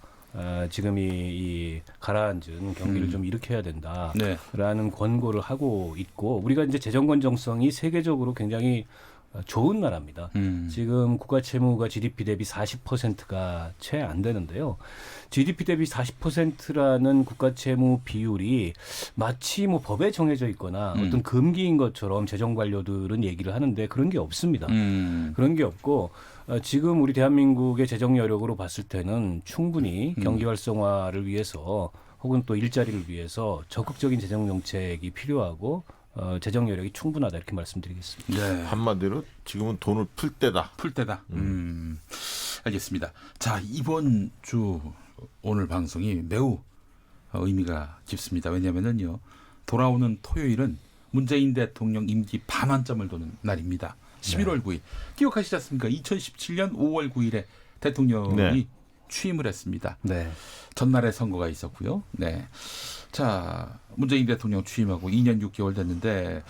지금 이 가라앉은 경기를 좀 일으켜야 된다라는 권고를 하고 있고 우리가 이제 재정 건정성이 세계적으로 굉장히 좋은 나라입니다. 지금 국가 채무가 GDP 대비 40%가 채 안 되는데요. GDP 대비 40%라는 국가 채무 비율이 마치 뭐 법에 정해져 있거나 어떤 금기인 것처럼 재정 관료들은 얘기를 하는데 그런 게 없습니다. 그런 게 없고 지금 우리 대한민국의 재정 여력으로 봤을 때는 충분히 경기 활성화를 위해서 혹은 또 일자리를 위해서 적극적인 재정 정책이 필요하고 재정 여력이 충분하다 이렇게 말씀드리겠습니다. 네. 한마디로 지금은 돈을 풀 때다. 알겠습니다. 자, 이번 주 오늘 방송이 매우 의미가 깊습니다. 왜냐하면요 돌아오는 토요일은 문재인 대통령 임기 반환점을 도는 날입니다. 11월 9일. 기억하시지 않습니까? 2017년 5월 9일에 대통령이 취임을 했습니다. 네. 전날에 선거가 있었고요. 네. 자, 문재인 대통령 취임하고 2년 6개월 됐는데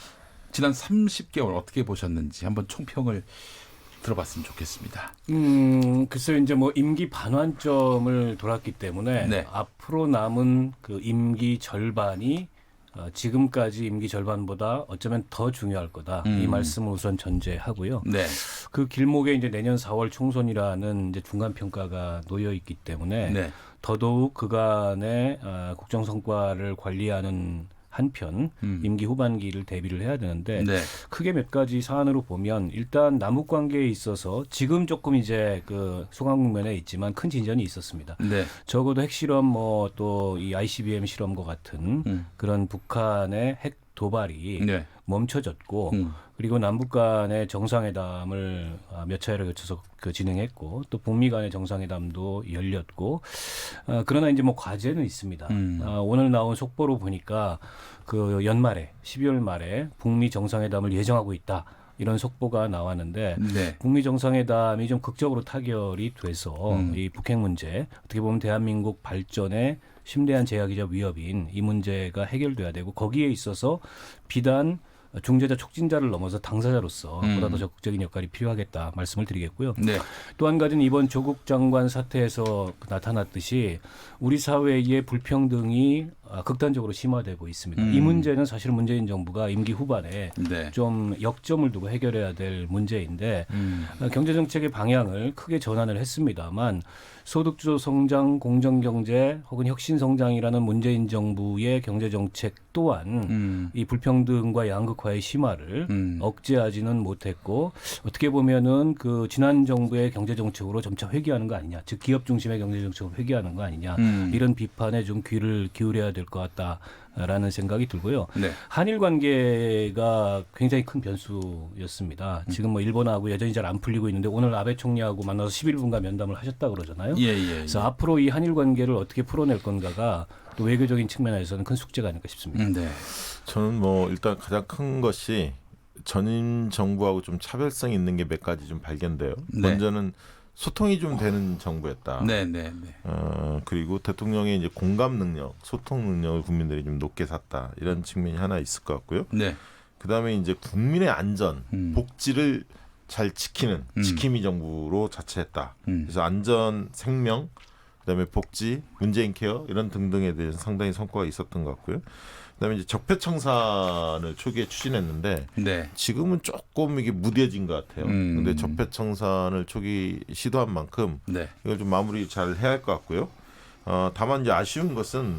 지난 30개월 어떻게 보셨는지 한번 총평을 들어봤으면 좋겠습니다. 글쎄요, 이제 뭐 임기 반환점을 돌았기 때문에 앞으로 남은 그 임기 절반이 지금까지 임기 절반보다 어쩌면 더 중요할 거다. 이 말씀을 우선 전제하고요. 네. 그 길목에 이제 내년 4월 총선이라는 이제 중간 평가가 놓여 있기 때문에 더더욱 그간의 국정 성과를 관리하는 한편 임기 후반기를 대비를 해야 되는데 크게 몇 가지 사안으로 보면 일단 남북 관계에 있어서 지금 조금 이제 그 소강 국면에 있지만 큰 진전이 있었습니다. 적어도 핵실험 뭐 또 이 ICBM 실험과 같은 그런 북한의 핵 도발이 네. 멈춰졌고 그리고 남북 간의 정상회담을 몇 차례를 거쳐서 진행했고 또 북미 간의 정상회담도 열렸고 그러나 이제 뭐 과제는 있습니다. 오늘 나온 속보로 보니까 그 연말에 12월 말에 북미 정상회담을 예정하고 있다. 이런 속보가 나왔는데 네. 북미 정상회담이 좀 극적으로 타결이 돼서 이 북핵 문제 어떻게 보면 대한민국 발전에 심대한 제약이자 위협인 이 문제가 해결돼야 되고 거기에 있어서 비단 중재자 촉진자를 넘어서 당사자로서 보다 더 적극적인 역할이 필요하겠다 말씀을 드리겠고요. 네. 또 한 가지는 이번 조국 장관 사태에서 나타났듯이 우리 사회의 불평등이 극단적으로 심화되고 있습니다. 이 문제는 사실 문재인 정부가 임기 후반에 네. 좀 역점을 두고 해결해야 될 문제인데 경제정책의 방향을 크게 전환을 했습니다만 소득주도 성장, 공정경제 혹은 혁신성장이라는 문재인 정부의 경제정책 또한 이 불평등과 양극화의 심화를 억제하지는 못했고 어떻게 보면은 그 지난 정부의 경제정책으로 점차 회귀하는 거 아니냐, 즉 기업 중심의 경제정책으로 회귀하는 거 아니냐 이런 비판에 좀 귀를 기울여야 될 것 같다라는 생각이 들고요. 네. 한일 관계가 굉장히 큰 변수였습니다. 지금 뭐 일본하고 여전히 잘 안 풀리고 있는데 오늘 아베 총리하고 만나서 11분간 면담을 하셨다 그러잖아요. 그래서 앞으로 이 한일 관계를 어떻게 풀어낼 건가가 또 외교적인 측면에서는 큰 숙제가 아닐까 싶습니다. 네. 저는 뭐 일단 가장 큰 것이 전임 정부하고 좀 차별성이 있는 게 몇 가지 좀 발견돼요. 네. 먼저는 소통이 좀 되는 정부였다. 네. 그리고 대통령의 이제 공감 능력, 소통 능력을 국민들이 좀 높게 샀다. 이런 측면이 하나 있을 것 같고요. 네. 그다음에 이제 국민의 안전, 복지를 잘 지키는 지킴이 정부로 자처했다. 그래서 안전, 생명, 그다음에 복지, 문재인 케어 이런 등등에 대해서 상당히 성과가 있었던 것 같고요. 그다음에 이제 적폐청산을 초기에 추진했는데 네. 지금은 조금 이게 무뎌진 것 같아요. 근데 적폐청산을 초기 시도한 만큼 네. 이걸 좀 마무리 잘 해야 할 것 같고요. 다만 이제 아쉬운 것은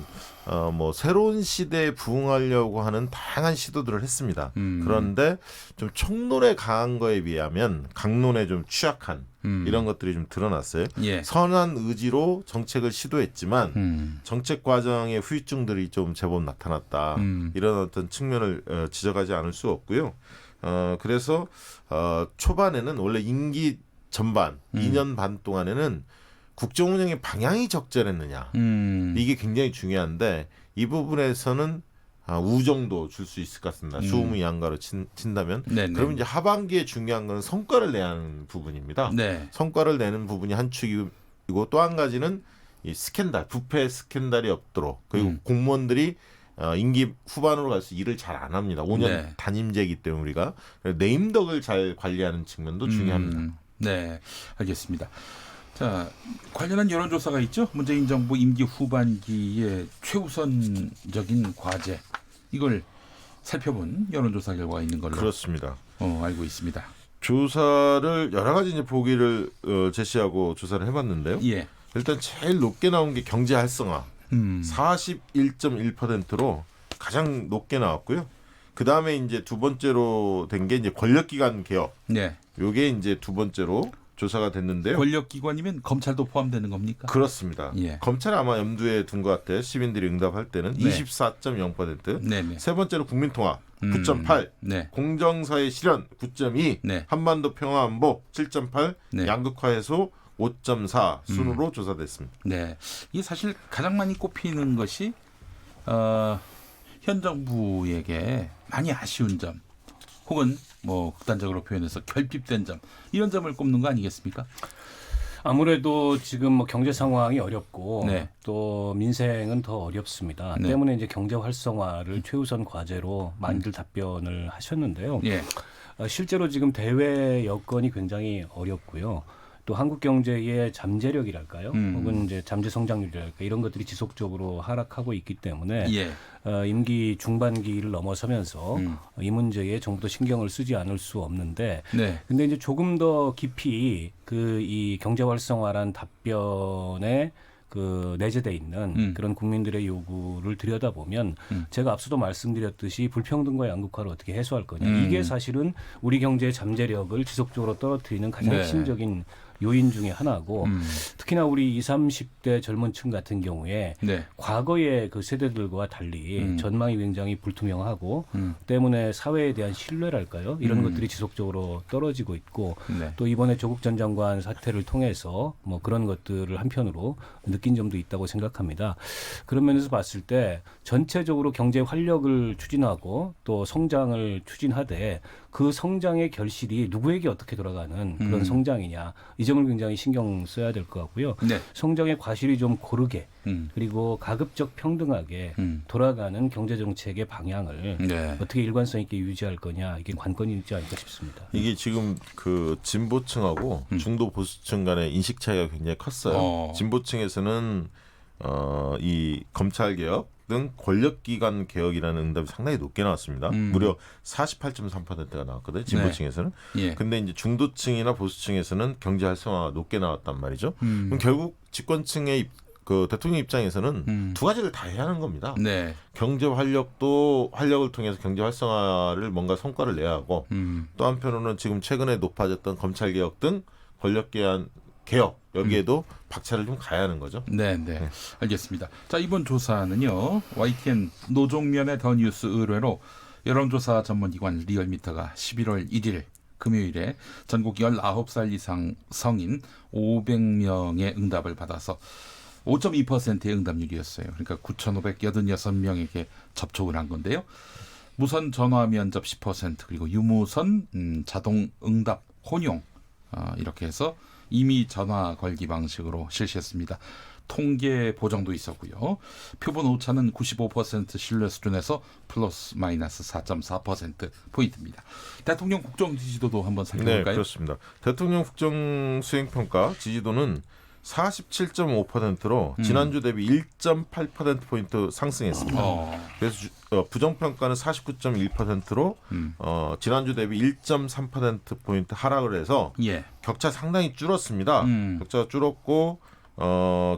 뭐 새로운 시대에 부응하려고 하는 다양한 시도들을 했습니다. 그런데 좀 총론에 강한 거에 비하면 강론에 좀 취약한 이런 것들이 좀 드러났어요. 예. 선한 의지로 정책을 시도했지만 정책 과정의 후유증들이 좀 제법 나타났다. 이런 어떤 측면을 지적하지 않을 수 없고요. 그래서 초반에는 원래 임기 전반 2년 반 동안에는 국정 운영의 방향이 적절했느냐. 이게 굉장히 중요한데 이 부분에서는 우정도 줄 수 있을 것 같습니다. 수음의 양가로 친다면. 그러면 이제 하반기에 중요한 건 성과를 내야 하는 부분입니다. 네. 성과를 내는 부분이 한 축이고 또 한 가지는 이 스캔들, 부패 스캔들이 없도록 그리고 공무원들이 임기 후반으로 갈수록 일을 잘 안 합니다. 5년 네. 단임제이기 때문에 우리가 네임덕을 잘 관리하는 측면도 중요합니다. 네, 알겠습니다. 자, 관련한 여론조사가 있죠. 문재인 정부 임기 후반기의 최우선적인 과제 이걸 살펴본 여론조사 결과가 있는 걸로 그렇습니다. 알고 있습니다. 조사를 여러 가지 이제 보기를 제시하고 조사를 해봤는데요. 예. 일단 제일 높게 나온 게 경제 활성화 41.1%로 가장 높게 나왔고요. 그 다음에 이제 두 번째로 된 게 이제 권력기관 개혁. 네. 요게 이제 두 번째로 조사가 됐는데요. 권력기관이면 검찰도 포함되는 겁니까? 그렇습니다. 예. 검찰 아마 염두에 둔 것 같아요. 시민들이 응답할 때는 네. 24.0%. 네네. 세 번째로 국민통합 9.8. 네. 공정사회 실현 9.2. 네. 한반도 평화안보 7.8. 네. 양극화 해소 5.4 순으로 조사됐습니다. 네, 이게 사실 가장 많이 꼽히는 것이 현 정부에게 많이 아쉬운 점, 혹은 뭐 극단적으로 표현해서 결핍된 점 이런 점을 꼽는 거 아니겠습니까? 아무래도 지금 뭐 경제 상황이 어렵고 네. 또 민생은 더 어렵습니다. 네. 때문에 이제 경제 활성화를 최우선 과제로 많이들 답변을 하셨는데요. 예. 실제로 지금 대외 여건이 굉장히 어렵고요. 또 한국 경제의 잠재력이랄까요? 혹은 이제 잠재 성장률이랄까 이런 것들이 지속적으로 하락하고 있기 때문에 예. 임기 중반기를 넘어서면서 이 문제에 정부도 신경을 쓰지 않을 수 없는데, 네. 근데 이제 조금 더 깊이 그 이 경제 활성화란 답변에 그 내재돼 있는 그런 국민들의 요구를 들여다보면 제가 앞서도 말씀드렸듯이 불평등과 양극화를 어떻게 해소할 거냐 이게 사실은 우리 경제의 잠재력을 지속적으로 떨어뜨리는 가장 네. 핵심적인 요인 중에 하나고 특히나 우리 20, 30대 젊은 층 같은 경우에 네. 과거의 그 세대들과 달리 전망이 굉장히 불투명하고 때문에 사회에 대한 신뢰랄까요? 이런 것들이 지속적으로 떨어지고 있고 네. 또 이번에 조국 전 장관 사태를 통해서 뭐 그런 것들을 한편으로 느낀 점도 있다고 생각합니다. 그런 면에서 봤을 때 전체적으로 경제 활력을 추진하고 또 성장을 추진하되 그 성장의 결실이 누구에게 어떻게 돌아가는 그런 성장이냐 이 점을 굉장히 신경 써야 될 것 같고요. 네. 성장의 과실이 좀 고르게 그리고 가급적 평등하게 돌아가는 경제 정책의 방향을 네. 어떻게 일관성 있게 유지할 거냐 이게 관건이 있지 않을까 싶습니다. 이게 지금 그 진보층하고 중도 보수층 간의 인식 차이가 굉장히 컸어요. 진보층에서는 이 검찰 개혁 등 권력기관 개혁이라는 응답이 상당히 높게 나왔습니다. 무려 48.3%가 나왔거든요. 진보층에서는. 네. 예. 근데 이제 중도층이나 보수층에서는 경제 활성화가 높게 나왔단 말이죠. 그럼 결국 집권층의 그 대통령 입장에서는 두 가지를 다 해야 하는 겁니다. 네. 경제 활력을 통해서 경제 활성화를 뭔가 성과를 내야 하고 또 한편으로는 지금 최근에 높아졌던 검찰 개혁 등 권력기관 개혁 여기에도 박차를 좀 가야 하는 거죠. 네, 네. 알겠습니다. 자, 이번 조사는요. YTN 노종면의 더 뉴스 의뢰로 여론조사 전문기관 리얼미터가 11월 1일 금요일에 전국 19살 이상 성인 500명의 응답을 받아서 5.2%의 응답률이었어요. 그러니까 9,586명에게 접촉을 한 건데요. 무선 전화 면접 10% 그리고 유무선 자동 응답 혼용 이렇게 해서 이미 전화 걸기 방식으로 실시했습니다. 통계 보정도 있었고요. 표본 오차는 95% 신뢰 수준에서 플러스 마이너스 4.4% 포인트입니다. 대통령 국정 지지도도 한번 살펴볼까요? 네, 그렇습니다. 대통령 국정 수행 평가 지지도는 47.5%로 지난주 대비 1.8% 포인트 상승했습니다. 그래서 부정 평가는 49.1%로 지난주 대비 1.3% 포인트 하락을 해서 격차 상당히 줄었습니다. 격차가 줄었고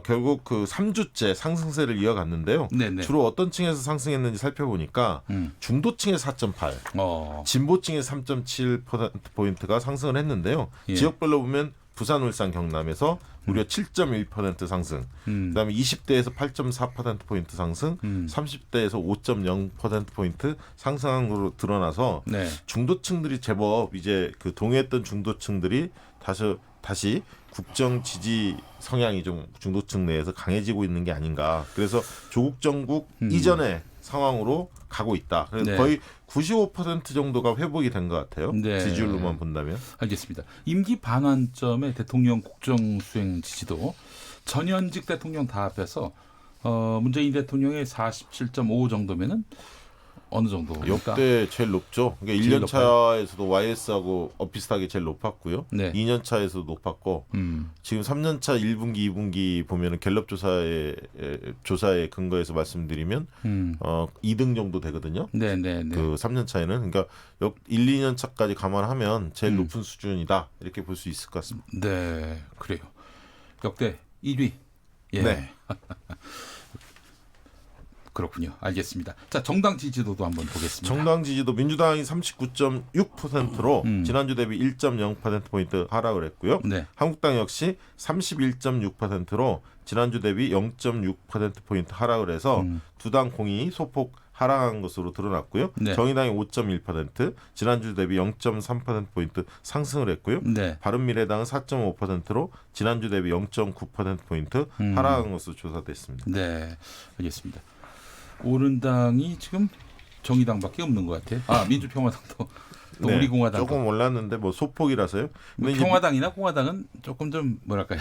결국 그 3주째 상승세를 이어갔는데요. 네네. 주로 어떤 층에서 상승했는지 살펴보니까 중도층의 4.8, 진보층의 3.7% 포인트가 상승을 했는데요. 지역별로 보면 부산, 울산, 경남에서 무려 7.1% 상승, 그다음에 20대에서 8.4%포인트 상승, 30대에서 5.0%포인트 상승한 것으로 드러나서 중도층들이 제법 이제 그 동의했던 중도층들이 다시 국정 지지 성향이 좀 중도층 내에서 강해지고 있는 게 아닌가. 그래서 조국 정국 이전의 상황으로 가고 있다. 그래서 거의 95% 정도가 회복이 된 것 같아요. 지지율로만 본다면. 알겠습니다. 임기 반환점의 대통령 국정 수행 지지도 전현직 대통령 다 합해서 문재인 대통령의 47.5 정도면은 어느 정도? 역대 제일 높죠. 그러니까 1년 차에서도 YS하고 비슷하게 제일 높았고요. 2년 차에서도 높았고 지금 3년 차 1분기, 2분기 보면은 갤럽 조사에 근거해서 말씀드리면 2등 정도 되거든요. 그 3년 차에는 그러니까 1, 2년 차까지 감안하면 제일 높은 수준이다 이렇게 볼 수 있을 것 같습니다. 네, 그래요. 역대 1위. 예. 네. 그렇군요. 알겠습니다. 자, 정당 지지도도 한번 보겠습니다. 정당 지지도 민주당이 39.6%로 지난주 대비 1.0%포인트 하락을 했고요. 한국당 역시 31.6%로 지난주 대비 0.6%포인트 하락을 해서 두 당 공이 소폭 하락한 것으로 드러났고요. 정의당이 5.1%, 지난주 대비 0.3%포인트 상승을 했고요. 바른미래당은 4.5%로 지난주 대비 0.9%포인트 하락한 것으로 조사됐습니다. 네, 알겠습니다. 오른당이 지금 정의당밖에 없는 것 같아요. 민주평화당도 또 우리공화당 조금 올랐는데 뭐 소폭이라서요. 평화당이나 공화당은 조금 좀 뭐랄까요?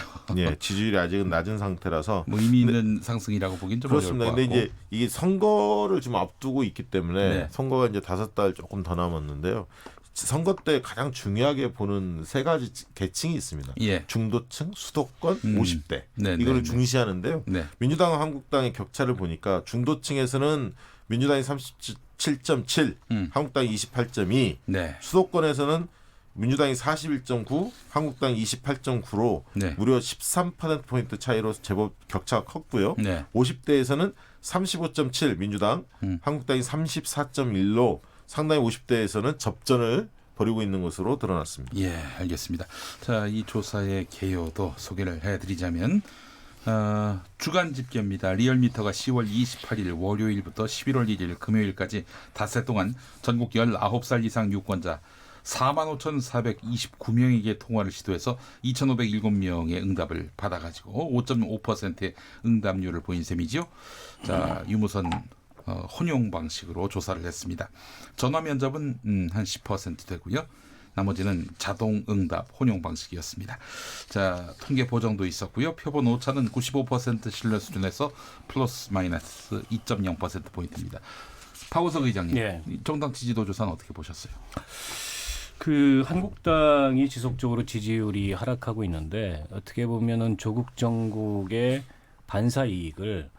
지지율이 아직은 낮은 상태라서 뭐 의미 있는 상승이라고 보긴 좀 그렇습니다. 어려울 것 근데 이제 이게 선거를 좀 앞두고 있기 때문에 선거가 이제 5달 조금 더 남았는데요. 선거 때 가장 중요하게 보는 세 가지 계층이 있습니다. 중도층, 수도권, 50대. 이거를 중시하는데요. 민주당과 한국당의 격차를 보니까 중도층에서는 민주당이 37.7, 한국당이 28.2, 수도권에서는 민주당이 41.9, 한국당이 28.9로 무려 13%포인트 차이로 제법 격차가 컸고요. 50대에서는 35.7 민주당, 한국당이 34.1로 상당히 50대에서는 접전을 벌이고 있는 것으로 드러났습니다. 예, 알겠습니다. 자, 이 조사의 개요도 소개를 해드리자면 주간 집계입니다. 리얼미터가 10월 28일 월요일부터 11월 1일 금요일까지 닷새 동안 전국 19살 이상 유권자 45,429명에게 통화를 시도해서 2,507명의 응답을 받아가지고 5.5%의 응답률을 보인 셈이죠. 자, 유무선 혼용 방식으로 조사를 했습니다. 전화 면접은 한 10% 되고요. 나머지는 자동 응답 혼용 방식이었습니다. 자, 통계 보정도 있었고요. 표본 오차는 95% 신뢰 수준에서 플러스 마이너스 2.0%포인트입니다. 박우석 의장님, 예. 정당 지지도 조사는 어떻게 보셨어요? 그 한국당이 지속적으로 지지율이 하락하고 있는데 어떻게 보면은 조국 정국의 반사 이익을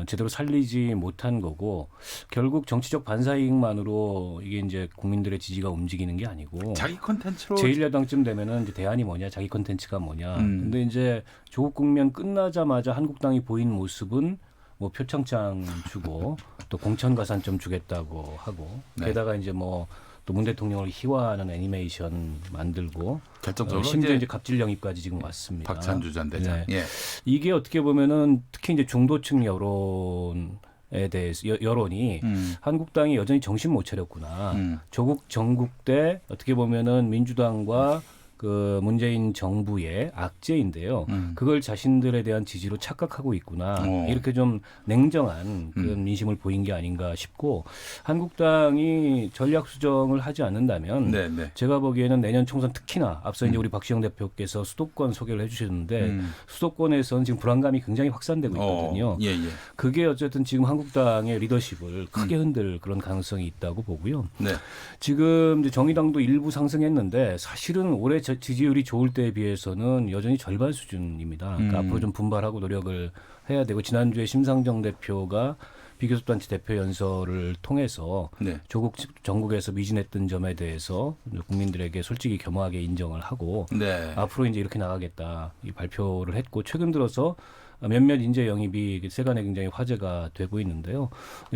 제대로 살리지 못한 거고 결국 정치적 반사 이익만으로 이게 이제 국민들의 지지가 움직이는 게 아니고 자기 컨텐츠로 제1야당쯤 되면은 이제 대안이 뭐냐, 자기 컨텐츠가 뭐냐. 근데 이제 조국 국면 끝나자마자 한국당이 보인 모습은 뭐 표창장 주고 또 공천 가산점 주겠다고 하고 네. 게다가 이제 뭐 또 문 대통령을 희화하는 애니메이션 만들고 결정적으로 심지어 이제 갑질 영입까지 지금 왔습니다. 박찬주 전 대장. 네. 예. 이게 어떻게 보면은 특히 이제 중도층 여론에 대해서 여론이 한국당이 여전히 정신 못 차렸구나. 조국 정국 때 어떻게 보면은 민주당과 그 문재인 정부의 악재인데요. 그걸 자신들에 대한 지지로 착각하고 있구나. 이렇게 좀 냉정한 그런 민심을 보인 게 아닌가 싶고 한국당이 전략 수정을 하지 않는다면 네. 제가 보기에는 내년 총선 특히나 앞서 이제 우리 박시영 대표께서 수도권 소개를 해주셨는데 수도권에서는 지금 불안감이 굉장히 확산되고 있거든요. 예. 그게 어쨌든 지금 한국당의 리더십을 크게 흔들 그런 가능성이 있다고 보고요. 네. 지금 이제 정의당도 일부 상승했는데 사실은 올해 지지율이 좋을 때에 비해서는 여전히 절반 수준입니다. 그러니까 앞으로 좀 분발하고 노력을 해야 되고 지난주에 심상정 대표가 비교섭단체 대표 연설을 통해서 네. 조국 정국에서 미진했던 점에 대해서 국민들에게 솔직히 겸허하게 인정을 하고 네. 앞으로 이제 이렇게 나가겠다 이 발표를 했고 최근 들어서 몇몇 인재 영입이 세간에 굉장히 화제가 되고 있는데요.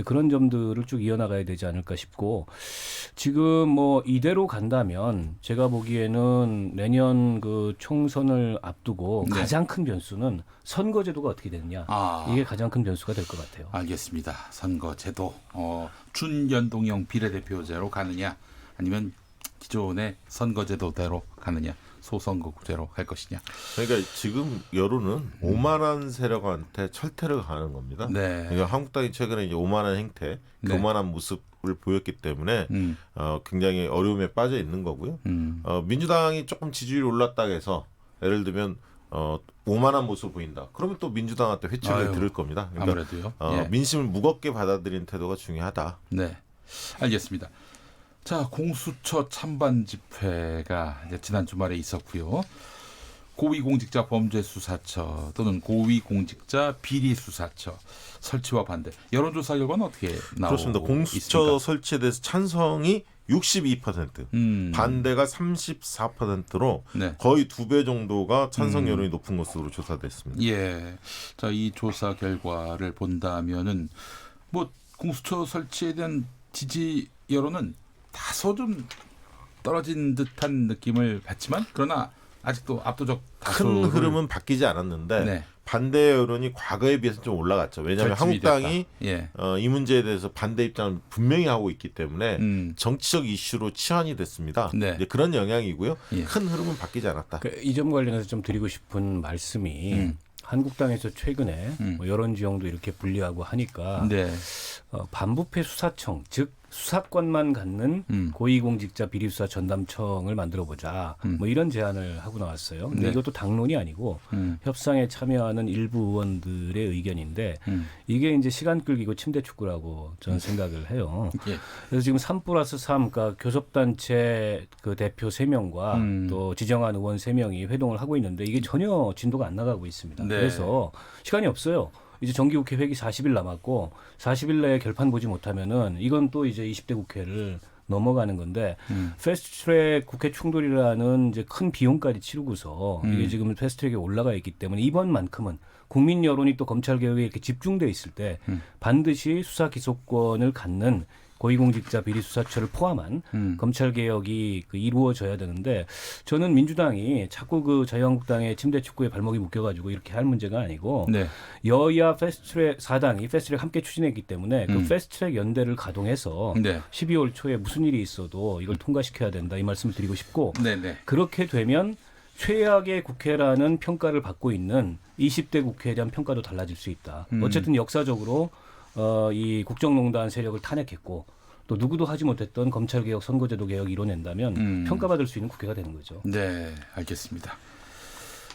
그런 점들을 쭉 이어나가야 되지 않을까 싶고 지금 뭐 이대로 간다면 제가 보기에는 내년 그 총선을 앞두고 네. 가장 큰 변수는 선거제도가 어떻게 되느냐. 이게 가장 큰 변수가 될 것 같아요. 알겠습니다. 선거제도 준연동형 비례대표제로 가느냐 아니면 기존의 선거제도대로 가느냐. 소선거구제로 갈 것이냐. 그러니까 지금 여론은 오만한 세력한테 철퇴를 가는 겁니다. 네. 그러니까 한국당이 최근에 이제 오만한 행태, 네. 교만한 모습을 보였기 때문에 굉장히 어려움에 빠져 있는 거고요. 민주당이 조금 지지율이 올랐다 해서 예를 들면 오만한 모습을 보인다. 그러면 또 민주당한테 회초리를 들을 겁니다. 그러니까 아무래도요. 민심을 무겁게 받아들이는 태도가 중요하다. 네, 알겠습니다. 자, 공수처 찬반 집회가 이제 지난 주말에 있었고요. 고위공직자 범죄수사처 또는 고위공직자 비리수사처 설치와 반대. 여론조사 결과는 어떻게 나오고 그렇습니다. 공수처 있습니까? 설치에 대해서 찬성이 62%, 반대가 34%로 네. 거의 2배 정도가 찬성 여론이 높은 것으로 조사됐습니다. 예. 자, 이 조사 결과를 본다면은 뭐 공수처 설치에 대한 지지 여론은 다소 좀 떨어진 듯한 느낌을 받지만 그러나 아직도 압도적 큰 흐름은 바뀌지 않았는데 네. 반대 여론이 과거에 비해서 좀 올라갔죠. 왜냐하면 한국당이 예. 이 문제에 대해서 반대 입장을 분명히 하고 있기 때문에 정치적 이슈로 치환이 됐습니다. 네. 이제 그런 영향이고요. 예. 큰 흐름은 바뀌지 않았다. 이 점 관련해서 좀 드리고 싶은 말씀이 한국당에서 최근에 뭐 여론 지형도 이렇게 분리하고 하니까 네. 반부패 수사청 즉 수사권만 갖는 고위공직자 비리수사 전담청을 만들어보자. 뭐 이런 제안을 하고 나왔어요. 근데 네. 이것도 당론이 아니고 협상에 참여하는 일부 의원들의 의견인데 이게 이제 시간 끌기고 침대 축구라고 저는 생각을 해요. 예. 그래서 지금 3+3, 그러니까 교섭단체 그 대표 3명과 또 지정한 의원 3명이 회동을 하고 있는데 이게 전혀 진도가 안 나가고 있습니다. 네. 그래서 시간이 없어요. 이제 정기국회 회기 40일 남았고 40일 내에 결판 보지 못하면은 이건 또 이제 20대 국회를 넘어가는 건데 패스트트랙 국회 충돌이라는 이제 큰 비용까지 치르고서 이게 지금 패스트트랙에 올라가 있기 때문에 이번만큼은 국민 여론이 또 검찰 개혁에 이렇게 집중돼 있을 때 반드시 수사 기소권을 갖는 고위공직자 비리수사처를 포함한 검찰 개혁이 이루어져야 되는데 저는 민주당이 자꾸 그 자유한국당의 침대 축구에 발목이 묶여가지고 이렇게 할 문제가 아니고 네. 여야 패스트트랙 4당이 패스트트랙 함께 추진했기 때문에 그 패스트트랙 연대를 가동해서 네. 12월 초에 무슨 일이 있어도 이걸 통과시켜야 된다 이 말씀을 드리고 싶고 네네. 그렇게 되면 최악의 국회라는 평가를 받고 있는 20대 국회에 대한 평가도 달라질 수 있다. 어쨌든 역사적으로 이 국정농단 세력을 탄핵했고 또 누구도 하지 못했던 검찰개혁, 선거제도 개혁 이뤄낸다면 평가받을 수 있는 국회가 되는 거죠. 네, 알겠습니다.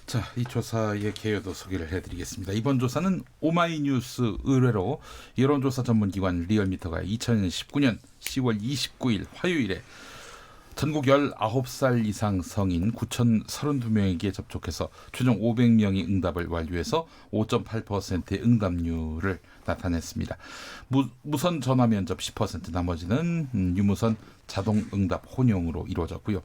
자, 이 조사의 개요도 소개를 해드리겠습니다. 이번 조사는 오마이뉴스 의뢰로 여론조사 전문기관 리얼미터가 2019년 10월 29일 화요일에 전국 19살 이상 성인 9,032명에게 접촉해서 최종 500명이 응답을 완료해서 5.8%의 응답률을 나타냈습니다. 무선 전화 면접 10%, 나머지는 유무선 자동 응답 혼용으로 이루어졌고요.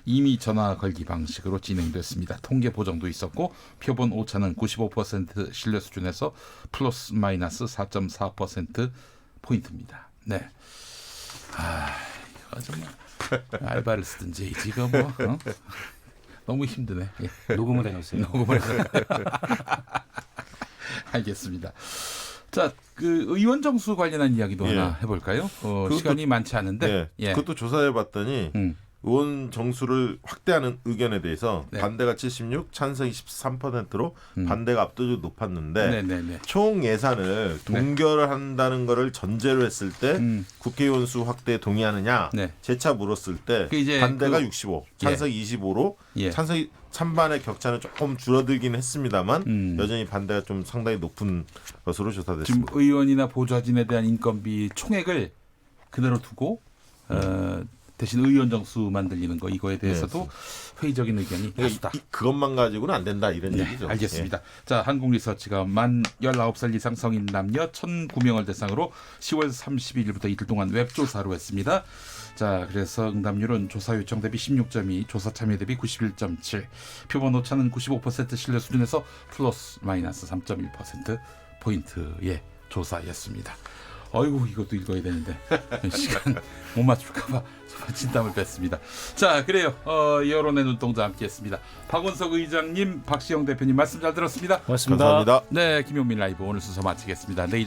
이미 전화 걸기 방식으로 진행됐습니다. 통계 보정도 있었고 표본 오차는 95% 신뢰 수준에서 플러스 마이너스 4.4% 포인트입니다. 네. 이거 정말 알바를 쓰든지 지금 뭐 너무 힘드네. 예. 녹음을 해놓으세요. 녹음을 알겠습니다. 자, 그 의원 정수 관련한 이야기도 하나 해볼까요? 시간이 많지 않은데. 그것도 조사해봤더니 의원 정수를 확대하는 의견에 대해서 반대가 76, 찬성이 13%로 반대가 압도적으로 높았는데 총 예산을 동결한다는 거를 전제로 했을 때 국회의원 수 확대에 동의하느냐 재차 물었을 때 반대가 65, 찬성이 25로 찬성이 찬반의 격차는 조금 줄어들긴 했습니다만 여전히 반대가 좀 상당히 높은 것으로 조사됐습니다. 지금 의원이나 보좌진에 대한 인건비 총액을 그대로 두고 대신 의원 정수 만들리는 거 이거에 대해서도 회의적인 의견이 다수다. 그것만 가지고는 안 된다 이런 얘기죠. 알겠습니다. 자, 한국리서치가 만 19살 이상 성인 남녀 1,009명을 대상으로 10월 31일부터 이틀 동안 웹조사로 했습니다. 자, 그래서 응답률은 조사 요청 대비 16.2, 조사 참여 대비 91.7, 표본 오차는 95% 신뢰 수준에서 플러스 마이너스 3.1% 포인트의 조사였습니다. 아이고, 이것도 읽어야 되는데 시간 못 맞출까봐 진땀을 뺐습니다. 자, 그래요. 여론의 눈동자 함께했습니다. 박원석 의장님, 박시영 대표님 말씀 잘 들었습니다. 고맙습니다. 감사합니다. 네, 김용민 라이브 오늘 순서 마치겠습니다. 내일